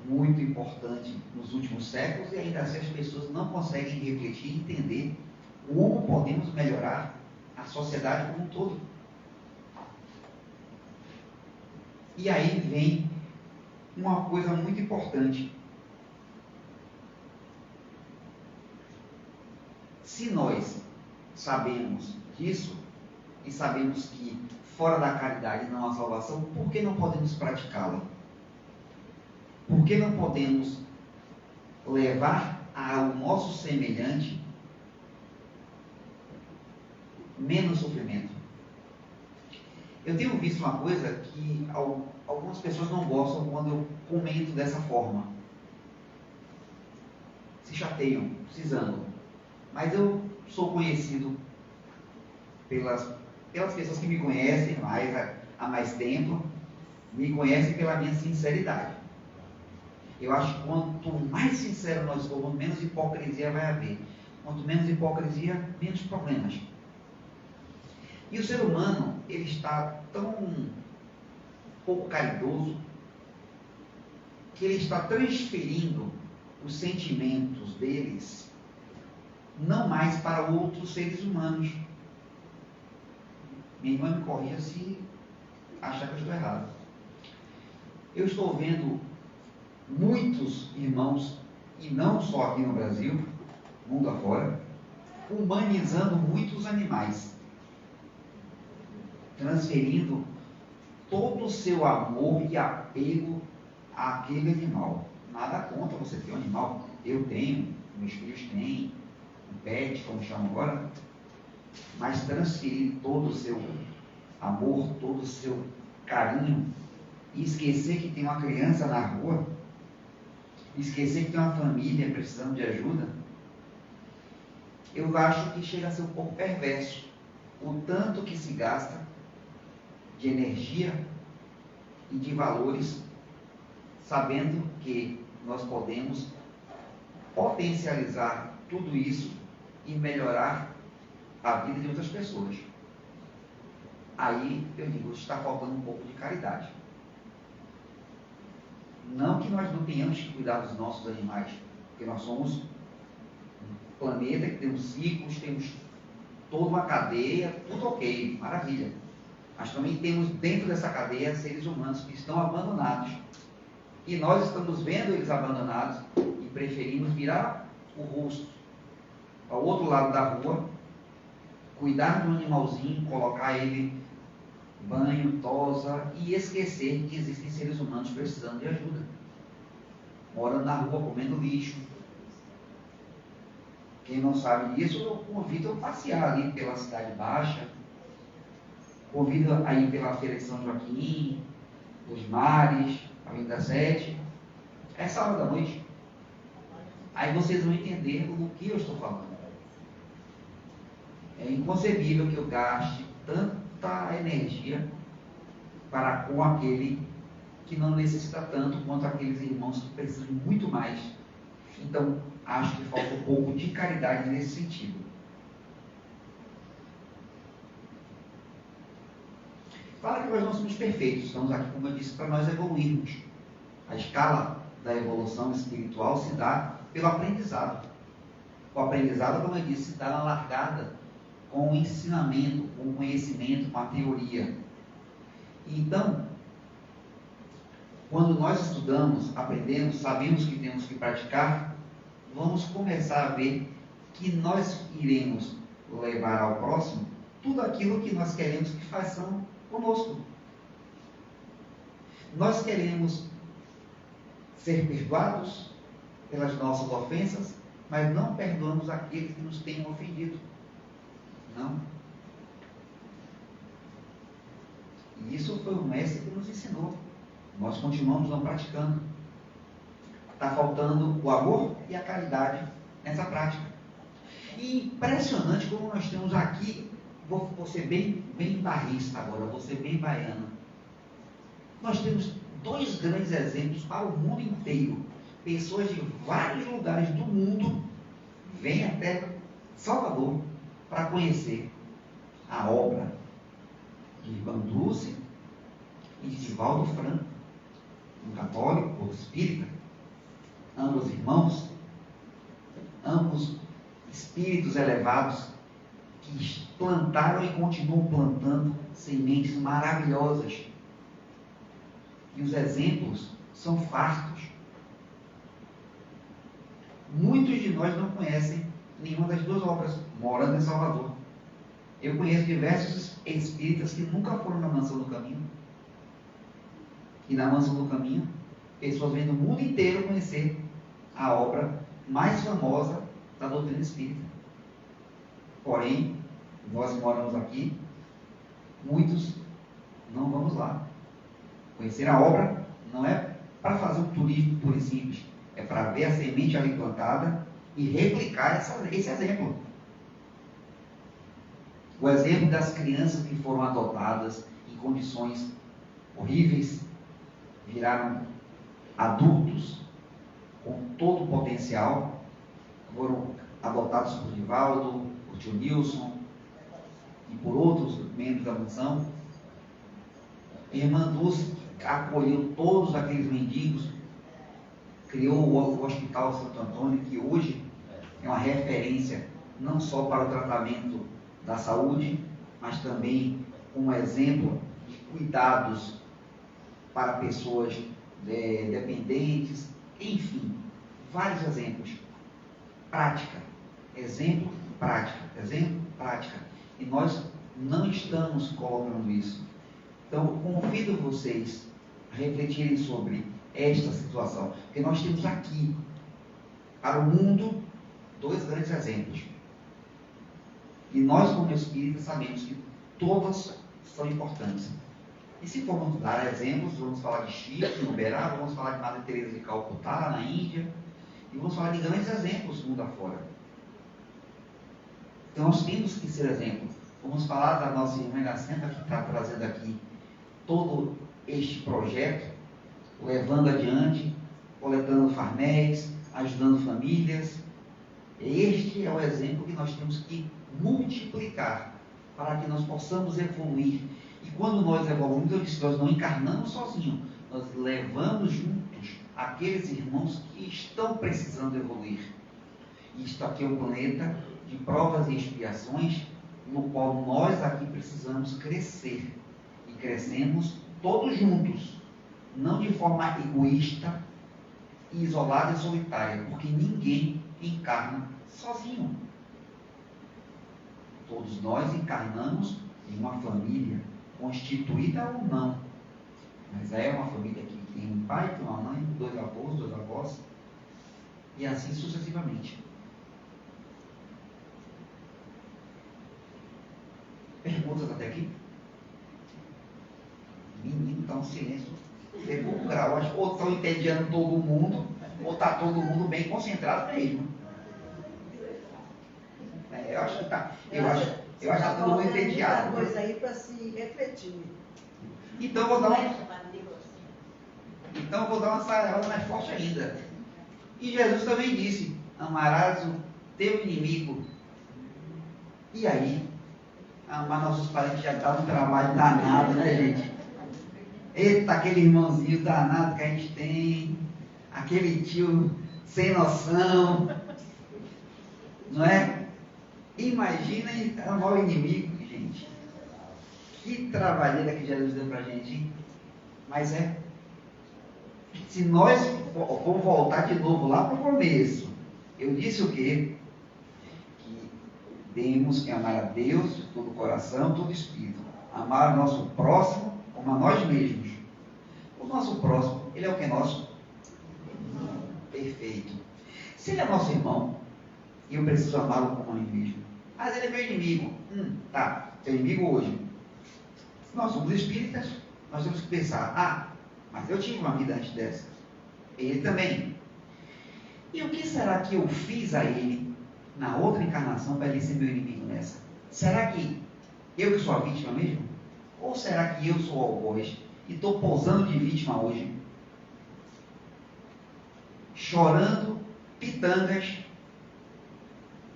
muito importante nos últimos séculos e ainda assim as pessoas não conseguem refletir e entender como podemos melhorar a sociedade como um todo. E aí vem uma coisa muito importante. Se nós sabemos disso e sabemos que fora da caridade não há salvação, por que não podemos praticá-la? Por que não podemos levar ao nosso semelhante menos sofrimento? Eu tenho visto uma coisa que algumas pessoas não gostam quando eu comento dessa forma. Se chateiam, precisando. Mas eu sou conhecido pelas pessoas que me conhecem há mais tempo, me conhecem pela minha sinceridade. Eu acho que quanto mais sincero nós formos, menos hipocrisia vai haver. Quanto menos hipocrisia, menos problemas. E o ser humano, ele está tão pouco caridoso, que ele está transferindo os sentimentos deles não mais para outros seres humanos. Minha irmã me corrija se achar que eu estou errado. Eu estou vendo muitos irmãos, e não só aqui no Brasil, mundo afora, humanizando muitos animais, transferindo todo o seu amor e apego àquele animal. Nada contra você ter um animal, eu tenho, meus filhos têm, um pet, como chamam agora, mas transferir todo o seu amor, todo o seu carinho, e esquecer que tem uma criança na rua, esquecer que tem uma família precisando de ajuda, eu acho que chega a ser um pouco perverso o tanto que se gasta de energia e de valores, sabendo que nós podemos potencializar tudo isso e melhorar a vida de outras pessoas. Aí eu digo, está faltando um pouco de caridade. Não que nós não tenhamos que cuidar dos nossos animais, porque nós somos um planeta que temos ciclos, temos toda uma cadeia, tudo ok, maravilha. Mas também temos dentro dessa cadeia seres humanos que estão abandonados. E nós estamos vendo eles abandonados e preferimos virar o rosto ao outro lado da rua, cuidar de um animalzinho, colocar ele banho, tosa e esquecer que existem seres humanos precisando de ajuda, morando na rua, comendo lixo. Quem não sabe disso, eu convido a passear ali pela Cidade Baixa, convido a ir pela Feira de São Joaquim, os Mares, Avenida 7, essa hora da noite. Aí vocês vão entender do que eu estou falando. É inconcebível que eu gaste tanta energia para com aquele que não necessita tanto quanto aqueles irmãos que precisam muito mais. Então, acho que falta um pouco de caridade nesse sentido. Fala que nós não somos perfeitos, estamos aqui, como eu disse, para nós evoluirmos. A escala da evolução espiritual se dá pelo aprendizado. O aprendizado, como eu disse, se dá na largada, com o ensinamento, com o conhecimento, com a teoria. Então, quando nós estudamos, aprendemos, sabemos que temos que praticar, vamos começar a ver que nós iremos levar ao próximo tudo aquilo que nós queremos que façam conosco. Nós queremos ser perdoados pelas nossas ofensas, mas não perdoamos aqueles que nos tenham ofendido. Não. E isso foi o mestre que nos ensinou. Nós continuamos não praticando. Está faltando o amor e a caridade nessa prática. E impressionante como nós temos aqui, vou ser bem barrista agora, vou ser bem baiana. Nós temos dois grandes exemplos para o mundo inteiro. pessoas de vários lugares do mundo vêm até Salvador para conhecer a obra de Irmã Dulce e de Divaldo Franco, um católico, outro espírita, ambos irmãos, ambos espíritos elevados que plantaram e continuam plantando sementes maravilhosas. E os exemplos são fartos. Muitos de nós não conhecem nenhuma das duas obras, morando em Salvador. Eu conheço diversos espíritas que nunca foram na Mansão do Caminho. E na Mansão do Caminho, pessoas vêm do mundo inteiro conhecer a obra mais famosa da doutrina espírita. Porém, nós moramos aqui, muitos não vamos lá. Conhecer a obra não é para fazer um turismo puro e simples, é para ver a semente ali plantada e replicar esse exemplo. O exemplo das crianças que foram adotadas em condições horríveis, viraram adultos com todo o potencial, foram adotados por Divaldo, por tio Nilson e por outros membros da mansão. A Irmã Dulce acolheu todos aqueles mendigos, criou o Hospital Santo Antônio, que hoje é uma referência não só para o tratamento da saúde, mas também um exemplo de cuidados para pessoas dependentes, enfim, vários exemplos. Prática, exemplo, prática, exemplo, prática. E nós não estamos colocando isso. Então, eu convido vocês a refletirem sobre esta situação, porque nós temos aqui, para o mundo, dois grandes exemplos. E nós, como espíritas, sabemos que todas são importantes. E se formos dar exemplos, vamos falar de Chico, no Uberá, vamos falar de Madre Teresa de Calcutá, na Índia, e vamos falar de grandes exemplos mundo afora. Então nós temos que ser exemplo. Vamos falar da nossa irmã Iracema, que está trazendo aqui todo este projeto, levando adiante, coletando farnéis, ajudando famílias. Este é o exemplo que nós temos que multiplicar para que nós possamos evoluir. E quando nós evoluímos, eu disse, nós não encarnamos sozinhos, nós levamos juntos aqueles irmãos que estão precisando evoluir. E isto aqui é um planeta de provas e expiações, no qual nós aqui precisamos crescer. E crescemos todos juntos, não de forma egoísta, isolada e solitária, porque ninguém encarna sozinho. Todos nós encarnamos em uma família, constituída ou não. Mas é uma família que tem um pai, tem uma mãe, dois avós, duas avós, e assim sucessivamente. Perguntas até aqui? Menino, está um silêncio sepulcral. Acho que ou estão entediando todo mundo, ou está todo mundo bem concentrado mesmo. Eu acho que está. Eu acho que está todo mundo entediado. Muita coisa aí para se refletir. Então eu vou dar uma sarada mais forte ainda. E Jesus também disse: amarás o teu inimigo. E aí? Amar nossos parentes já dá um trabalho danado, né, gente? Eita, aquele irmãozinho danado que a gente tem, aquele tio sem noção, não é? Imaginem amar o inimigo, gente. Que trabalheira que Jesus deu pra gente, hein? Mas se nós for voltar de novo lá para o começo, eu disse o quê? Que temos que amar a Deus de todo o coração, todo o espírito. Amar o nosso próximo como a nós mesmos. O nosso próximo, ele é o que é nosso? Perfeito. Se ele é nosso irmão, e eu preciso amá-lo como a mim mesmo. Mas ele é meu inimigo. Tá, seu inimigo hoje. Se nós somos espíritas, nós temos que pensar, mas eu tive uma vida antes dessa. Ele também. E o que será que eu fiz a ele na outra encarnação para ele ser meu inimigo nessa? Será que eu que sou a vítima mesmo? Ou será que eu sou o algoz e estou pousando de vítima hoje? chorando pitangas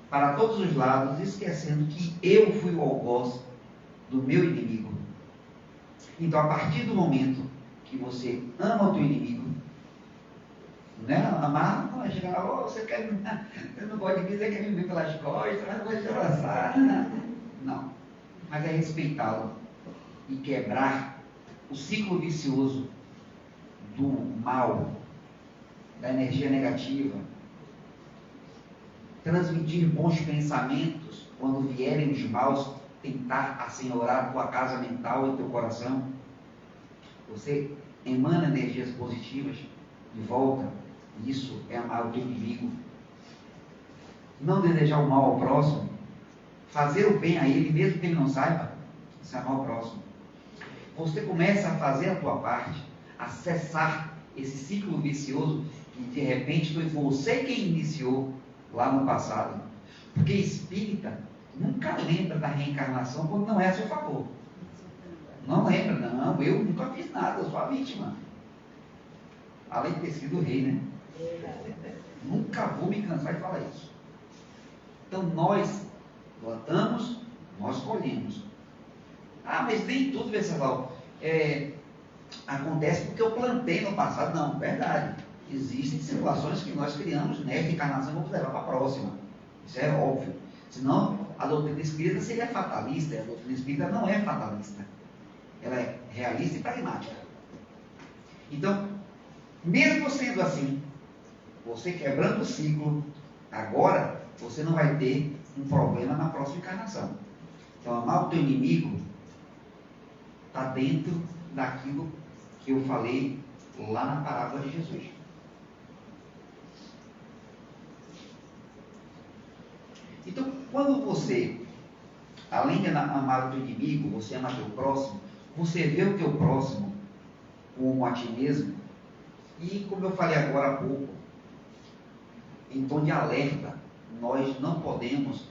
para todos os lados, esquecendo que eu fui o algoz do meu inimigo. Então, a partir do momento que você ama o teu inimigo, né? Amar não é chegar, oh, você não pode dizer que quer me ver pelas costas, mas não vai te abraçar. Não. Mas é respeitá-lo e quebrar o ciclo vicioso do mal, da energia negativa. Transmitir bons pensamentos quando vierem os maus, tentar assenhorar a tua casa mental e teu coração. Você emana energias positivas de volta. Isso é amar o teu inimigo. Não desejar o mal ao próximo. Fazer o bem a ele, mesmo que ele não saiba. Isso é amar o próximo. Você começa a fazer a tua parte, a cessar esse ciclo vicioso que de repente foi você quem iniciou lá no passado. Porque espírita nunca lembra da reencarnação quando não é a seu favor. Não lembra, não, eu nunca fiz nada, eu sou a vítima. Além de ter sido o rei, né? Nunca vou me cansar de falar isso. Então nós plantamos, nós colhemos. Ah, mas nem tudo, Venceslau, acontece porque eu plantei no passado. Não, verdade. Existem situações que nós criamos nesta encarnação e vamos levar para a próxima. Isso é óbvio. Senão, a doutrina espírita seria fatalista. E a doutrina espírita não é fatalista. Ela é realista e pragmática. Então, mesmo sendo assim, você quebrando o ciclo, agora você não vai ter um problema na próxima encarnação. Então, amar o teu inimigo está dentro daquilo que eu falei lá na parábola de Jesus. Então, quando você, além de amar o teu inimigo, você ama o teu próximo, você vê o teu próximo como a ti mesmo, e como eu falei agora há pouco, em tom de alerta, nós não podemos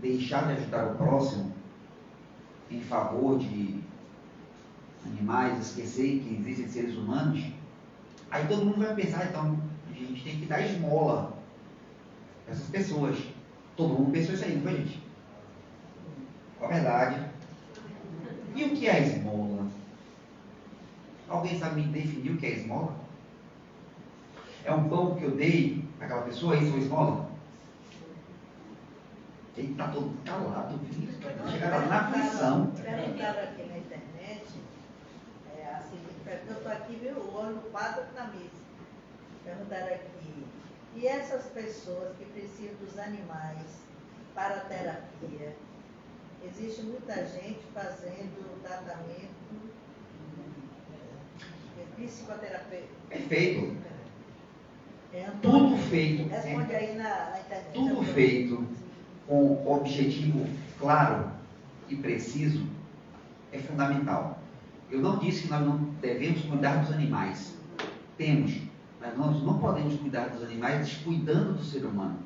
deixar de ajudar o próximo em favor de animais, esquecer que existem seres humanos. Aí todo mundo vai pensar, então, a gente tem que dar esmola para essas pessoas. Todo mundo pensou isso aí, não foi, gente? Qual a verdade? E o que é esmola? Alguém sabe me definir o que é esmola? É um pão que eu dei para aquela pessoa, isso é esmola? Ele está todo calado, chega na aflição. Perguntaram aqui na internet, assim, eu estou aqui, viu, o olho do quadro na mesa. Perguntaram aqui, e essas pessoas que precisam dos animais para a terapia? Existe muita gente fazendo tratamento psicoterapeuta. Perfeito. Antônio, Tudo feito. responde aí na internet. Tudo feito com objetivo claro e preciso é fundamental. Eu não disse que nós não devemos cuidar dos animais. Temos, mas nós não podemos cuidar dos animais descuidando do ser humano.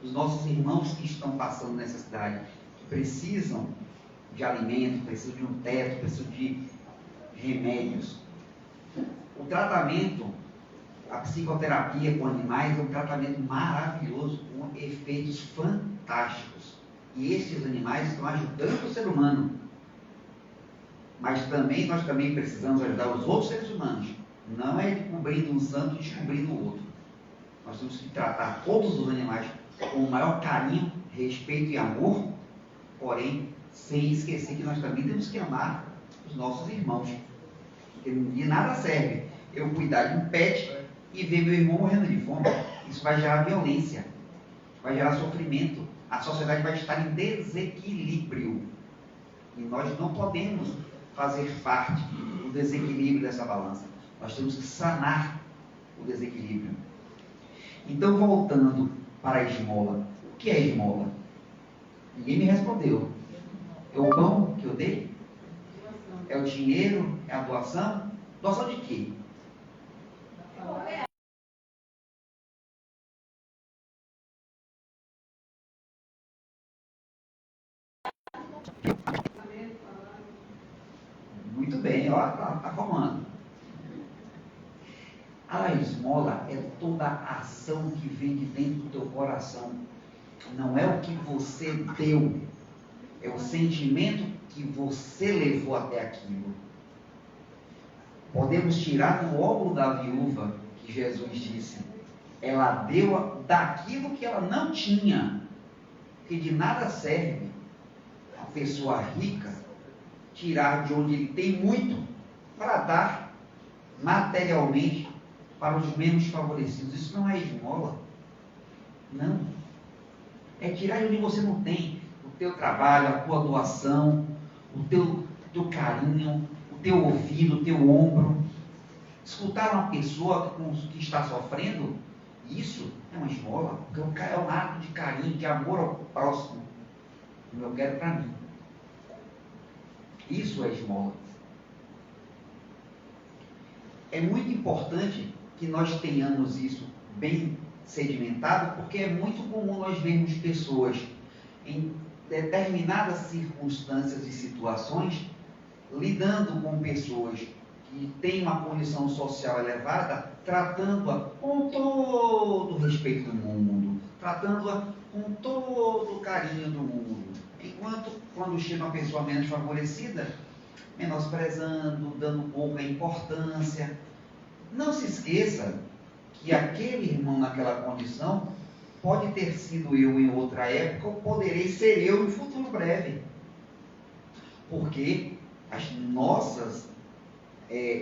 Dos nossos irmãos que estão passando necessidade, que precisam de alimento, precisam de um teto, precisam de remédios. O tratamento, a psicoterapia com animais é um tratamento maravilhoso, com efeitos fantásticos. E estes animais estão ajudando o ser humano. Mas também nós também precisamos ajudar os outros seres humanos. Não é descobrindo um santo e descobrindo o outro. Nós temos que tratar todos os animais com o maior carinho, respeito e amor, porém, sem esquecer que nós também temos que amar os nossos irmãos. Porque de nada serve eu cuidar de um pet e ver meu irmão morrendo de fome. Isso vai gerar violência, vai gerar sofrimento. A sociedade vai estar em desequilíbrio. E nós não podemos fazer parte do desequilíbrio dessa balança. Nós temos que sanar o desequilíbrio. Então, voltando para a esmola. O que é esmola? Ninguém me respondeu. É o pão que eu dei? É o dinheiro? É a doação? Doação de quê? Muito bem, ó, tá formando. A esmola é toda a ação que vem de dentro do teu coração. Não é o que você deu, é o sentimento que você levou até aquilo. Podemos tirar do ombro da viúva, que Jesus disse, ela deu daquilo que ela não tinha, que de nada serve a pessoa rica tirar de onde ele tem muito para dar materialmente para os menos favorecidos. Isso não é esmola. Não. É tirar de onde você não tem. O teu trabalho, a tua doação, o teu carinho, o teu ouvido, o teu ombro. Escutar uma pessoa que está sofrendo, isso é uma esmola. Porque é um ato de carinho, de amor ao próximo. Eu quero para mim. Isso é esmola. É muito importante que nós tenhamos isso bem sedimentado, porque é muito comum nós vermos pessoas em determinadas circunstâncias e situações lidando com pessoas que têm uma condição social elevada, tratando-a com todo o respeito do mundo, tratando-a com todo o carinho do mundo. Enquanto, quando chega uma pessoa menos favorecida, menosprezando, dando pouca importância. Não se esqueça que aquele irmão naquela condição pode ter sido eu em outra época, ou poderei ser eu no futuro breve. Porque as nossas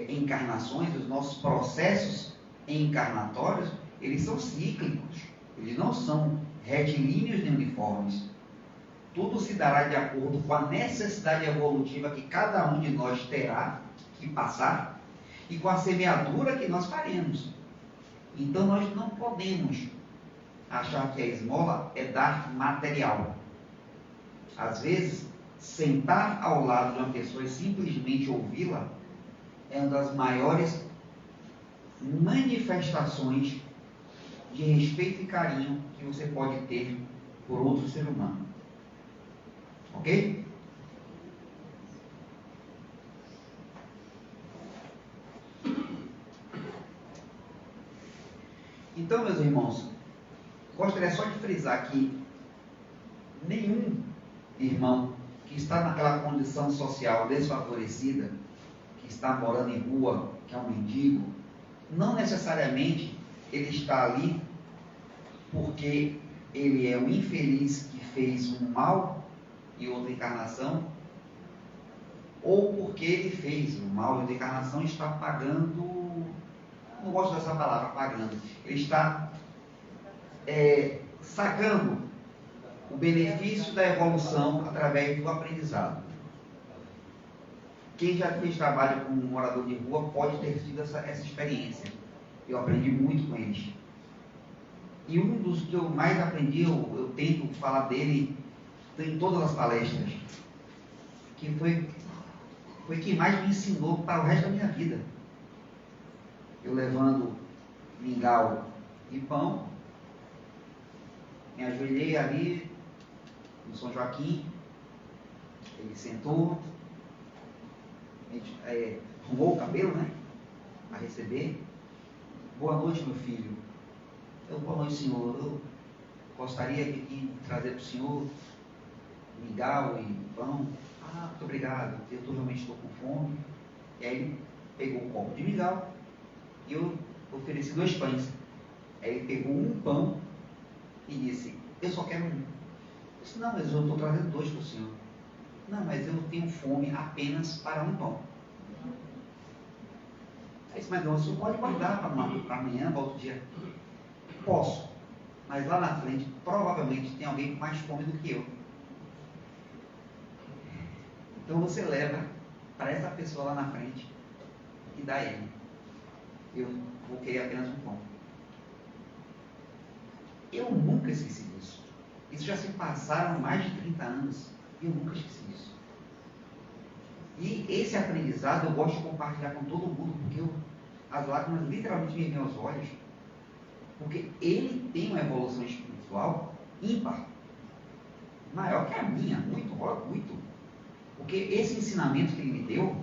encarnações, os nossos processos encarnatórios, eles são cíclicos, eles não são retilíneos nem uniformes. Tudo se dará de acordo com a necessidade evolutiva que cada um de nós terá que passar e com a semeadura que nós faremos. Então nós não podemos achar que a esmola é dar material. Às vezes, sentar ao lado de uma pessoa e simplesmente ouvi-la é uma das maiores manifestações de respeito e carinho que você pode ter por outro ser humano. Ok? Então, meus irmãos, gostaria só de frisar que nenhum irmão que está naquela condição social desfavorecida, que está morando em rua, que é um mendigo, não necessariamente ele está ali porque ele é um infeliz que fez um mal em outra encarnação, ou porque ele fez o mal em outra encarnação e está pagando, não gosto dessa palavra, pagando, ele está sacando o benefício da evolução através do aprendizado. Quem já fez trabalho com um morador de rua pode ter tido essa experiência. Eu aprendi muito com eles. E um dos que eu mais aprendi, eu tento falar dele em todas as palestras, que foi quem mais me ensinou para o resto da minha vida. Eu levando mingau e pão, me ajoelhei ali no São Joaquim, ele sentou, arrumou o cabelo, né, a receber. Boa noite, meu filho. Boa noite, senhor. Eu gostaria de trazer para o senhor mingau e pão. Ah, muito obrigado, eu realmente estou com fome. E aí ele pegou um copo de mingau e eu ofereci 2 pães. Aí ele pegou um pão e disse, eu só quero um. Eu disse, não, mas eu estou trazendo 2 para o senhor. Não, mas eu tenho fome apenas para um pão. Aí disse, mas não, o senhor pode guardar para amanhã, para outro dia. Posso, mas lá na frente provavelmente tem alguém com mais fome do que eu. Então você leva para essa pessoa lá na frente e dá a ele. Eu vou querer apenas um pão. Eu nunca esqueci disso. Isso já se passaram mais de 30 anos. Eu nunca esqueci disso. E esse aprendizado eu gosto de compartilhar com todo mundo, porque as lágrimas literalmente me vêm aos olhos. Porque ele tem uma evolução espiritual ímpar, maior que a minha, muito. Porque esse ensinamento que ele me deu,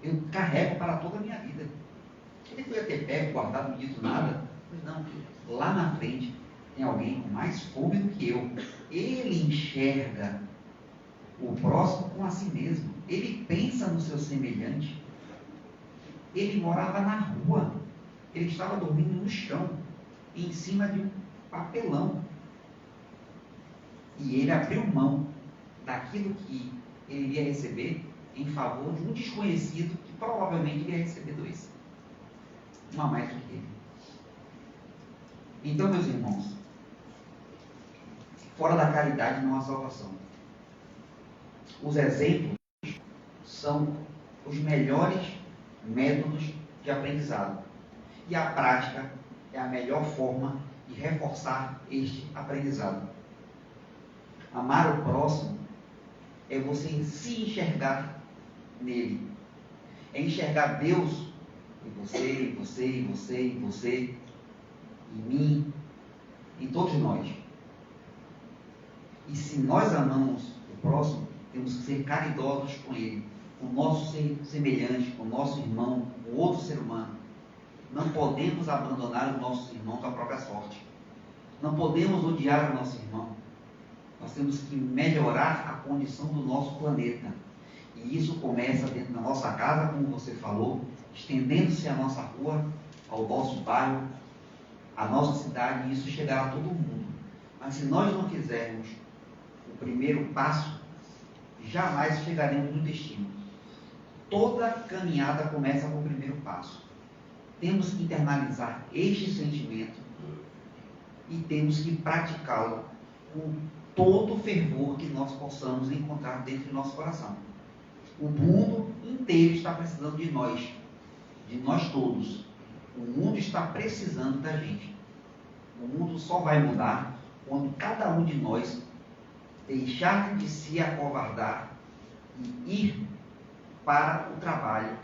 eu carrego para toda a minha vida. Ele podia ter pego, guardado, não dito nada. Mas não, lá na frente tem alguém com mais fome do que eu. Ele enxerga o próximo com a si mesmo. Ele pensa no seu semelhante. Ele morava na rua. Ele estava dormindo no chão, em cima de um papelão. E ele abriu mão daquilo que ele iria receber em favor de um desconhecido que provavelmente iria receber 2. Um a mais do que ele. Então, meus irmãos, fora da caridade não há salvação. Os exemplos são os melhores métodos de aprendizado. E a prática é a melhor forma de reforçar este aprendizado. Amar o próximo é você se enxergar nele. É enxergar Deus em você, em você, em você, em você, em mim, em todos nós. E se nós amamos o próximo, temos que ser caridosos com ele, com o nosso semelhante, com o nosso irmão, com outro ser humano. Não podemos abandonar os nossos irmãos à própria sorte. Não podemos odiar o nosso irmão. Nós temos que melhorar a condição do nosso planeta. E isso começa dentro da nossa casa, como você falou, estendendo-se à nossa rua, ao nosso bairro, à nossa cidade, e isso chegará a todo mundo. Mas se nós não fizermos o primeiro passo, jamais chegaremos no destino. Toda caminhada começa com o primeiro passo. Temos que internalizar este sentimento e temos que praticá-lo com todo o fervor que nós possamos encontrar dentro do nosso coração. O mundo inteiro está precisando de nós todos. O mundo está precisando da gente. O mundo só vai mudar quando cada um de nós deixar de se acovardar e ir para o trabalho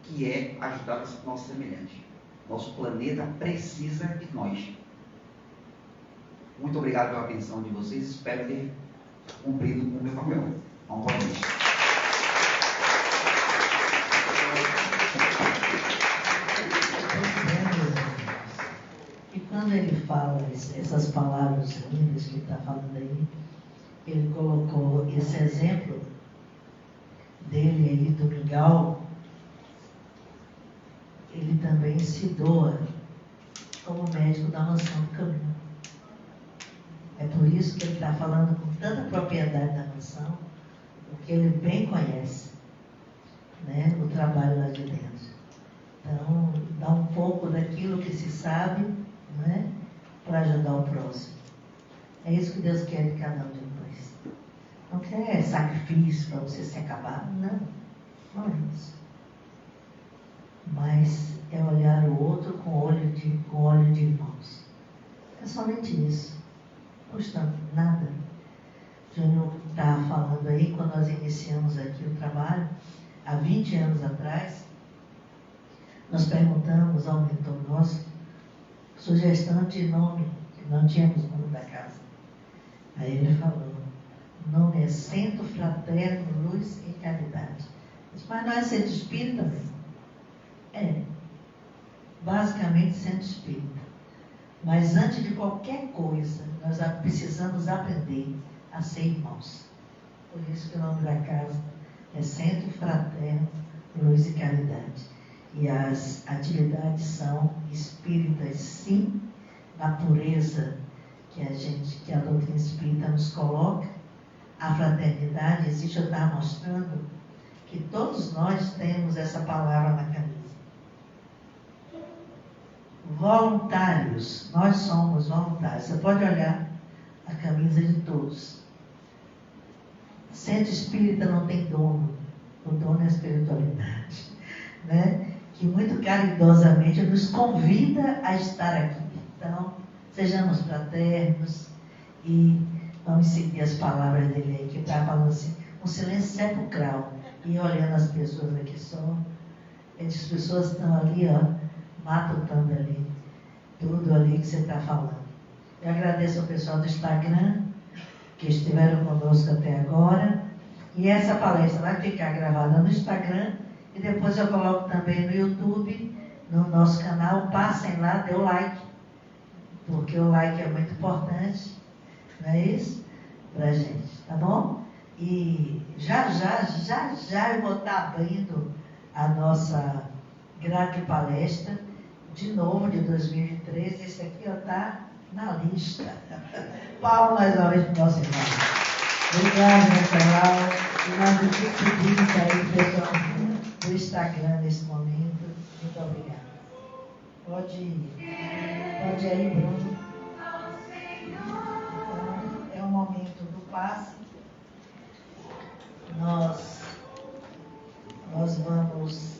que é ajudar o nosso semelhante. Nosso planeta precisa de nós. Muito obrigado pela atenção de vocês. Espero ter cumprido com o meu papel. Uma boa noite. E quando ele fala essas palavras lindas que ele está falando aí, ele colocou esse exemplo dele aí do mingau. Ele também se doa como médico da Mansão do Caminho. É por isso que ele está falando com tanta propriedade da mansão, porque ele bem conhece, né, o trabalho lá de dentro. Então, dá um pouco daquilo que se sabe, né, para ajudar o próximo. É isso que Deus quer de cada um de nós. Não quer sacrifício para você se acabar, não. Não é isso. Mas é olhar o outro com olho de irmãos. É somente isso. Custa nada. O Júnior estava falando aí, quando nós iniciamos aqui o trabalho, há 20 anos atrás, nós perguntamos ao mentor nosso, sugestão de nome, que não tínhamos nome da casa. Aí ele falou, o nome é Centro Fraterno Luz e Caridade. Eu disse, mas não é centro espírita, meu? É, basicamente centro espírita. Mas antes de qualquer coisa, nós precisamos aprender a ser irmãos. Por isso que o nome da casa é Centro Fraterno Luz e Caridade. E as atividades são espíritas, sim, na pureza que a doutrina espírita nos coloca. A fraternidade existe, eu estava mostrando que todos nós temos essa palavra na camisa. Voluntários, nós somos voluntários. Você pode olhar a camisa de todos. Centro espírita não tem dono, o dono é a espiritualidade, né? Que muito caridosamente nos convida a estar aqui. Então, sejamos fraternos e vamos seguir as palavras dele aí, que está falando assim, um silêncio sepulcral, e olhando as pessoas aqui só, as pessoas estão ali, ó, matutando ali, tudo ali que você está falando. Eu agradeço ao pessoal do Instagram, que estiveram conosco até agora, e essa palestra vai ficar gravada no Instagram, e depois eu coloco também no YouTube, no nosso canal, passem lá, dê o like, porque o like é muito importante, não é isso? Pra gente, tá bom? E já eu vou estar abrindo a nossa grande palestra, de novo, de 2013. Esse aqui está na lista. Palmas mais uma vez para o nosso irmão. Obrigado, Rafael. E nós nos despedimos aí, pessoal, do Instagram nesse momento. Muito obrigada. Pode ir aí, Bruno. Então, é o momento do passe. Nós vamos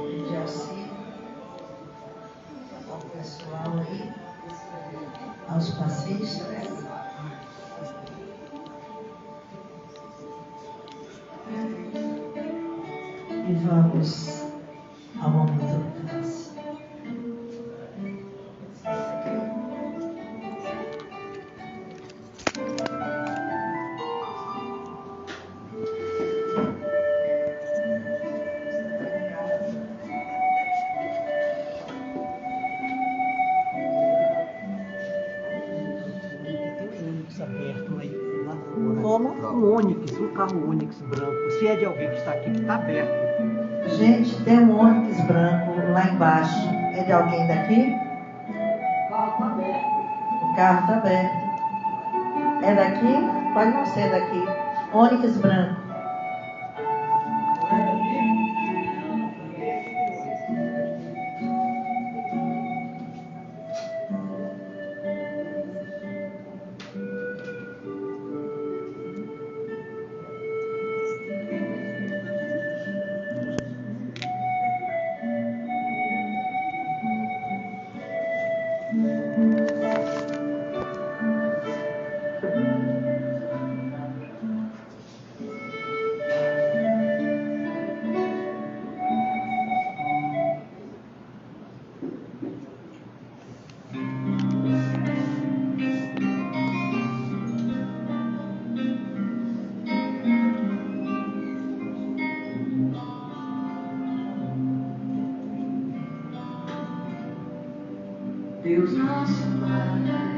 pedir auxílio ao pessoal aí, aos passistas. E vamos ao momento do passe. Aberto aí lá fora. Como? Um Onix, um carro Onix branco. Se é de alguém que está aqui, que está aberto. Gente, tem um Onix branco lá embaixo. É de alguém daqui? O carro está aberto. O carro está aberto. É daqui? Pode não ser daqui. Onix branco. Deus nosso Pai.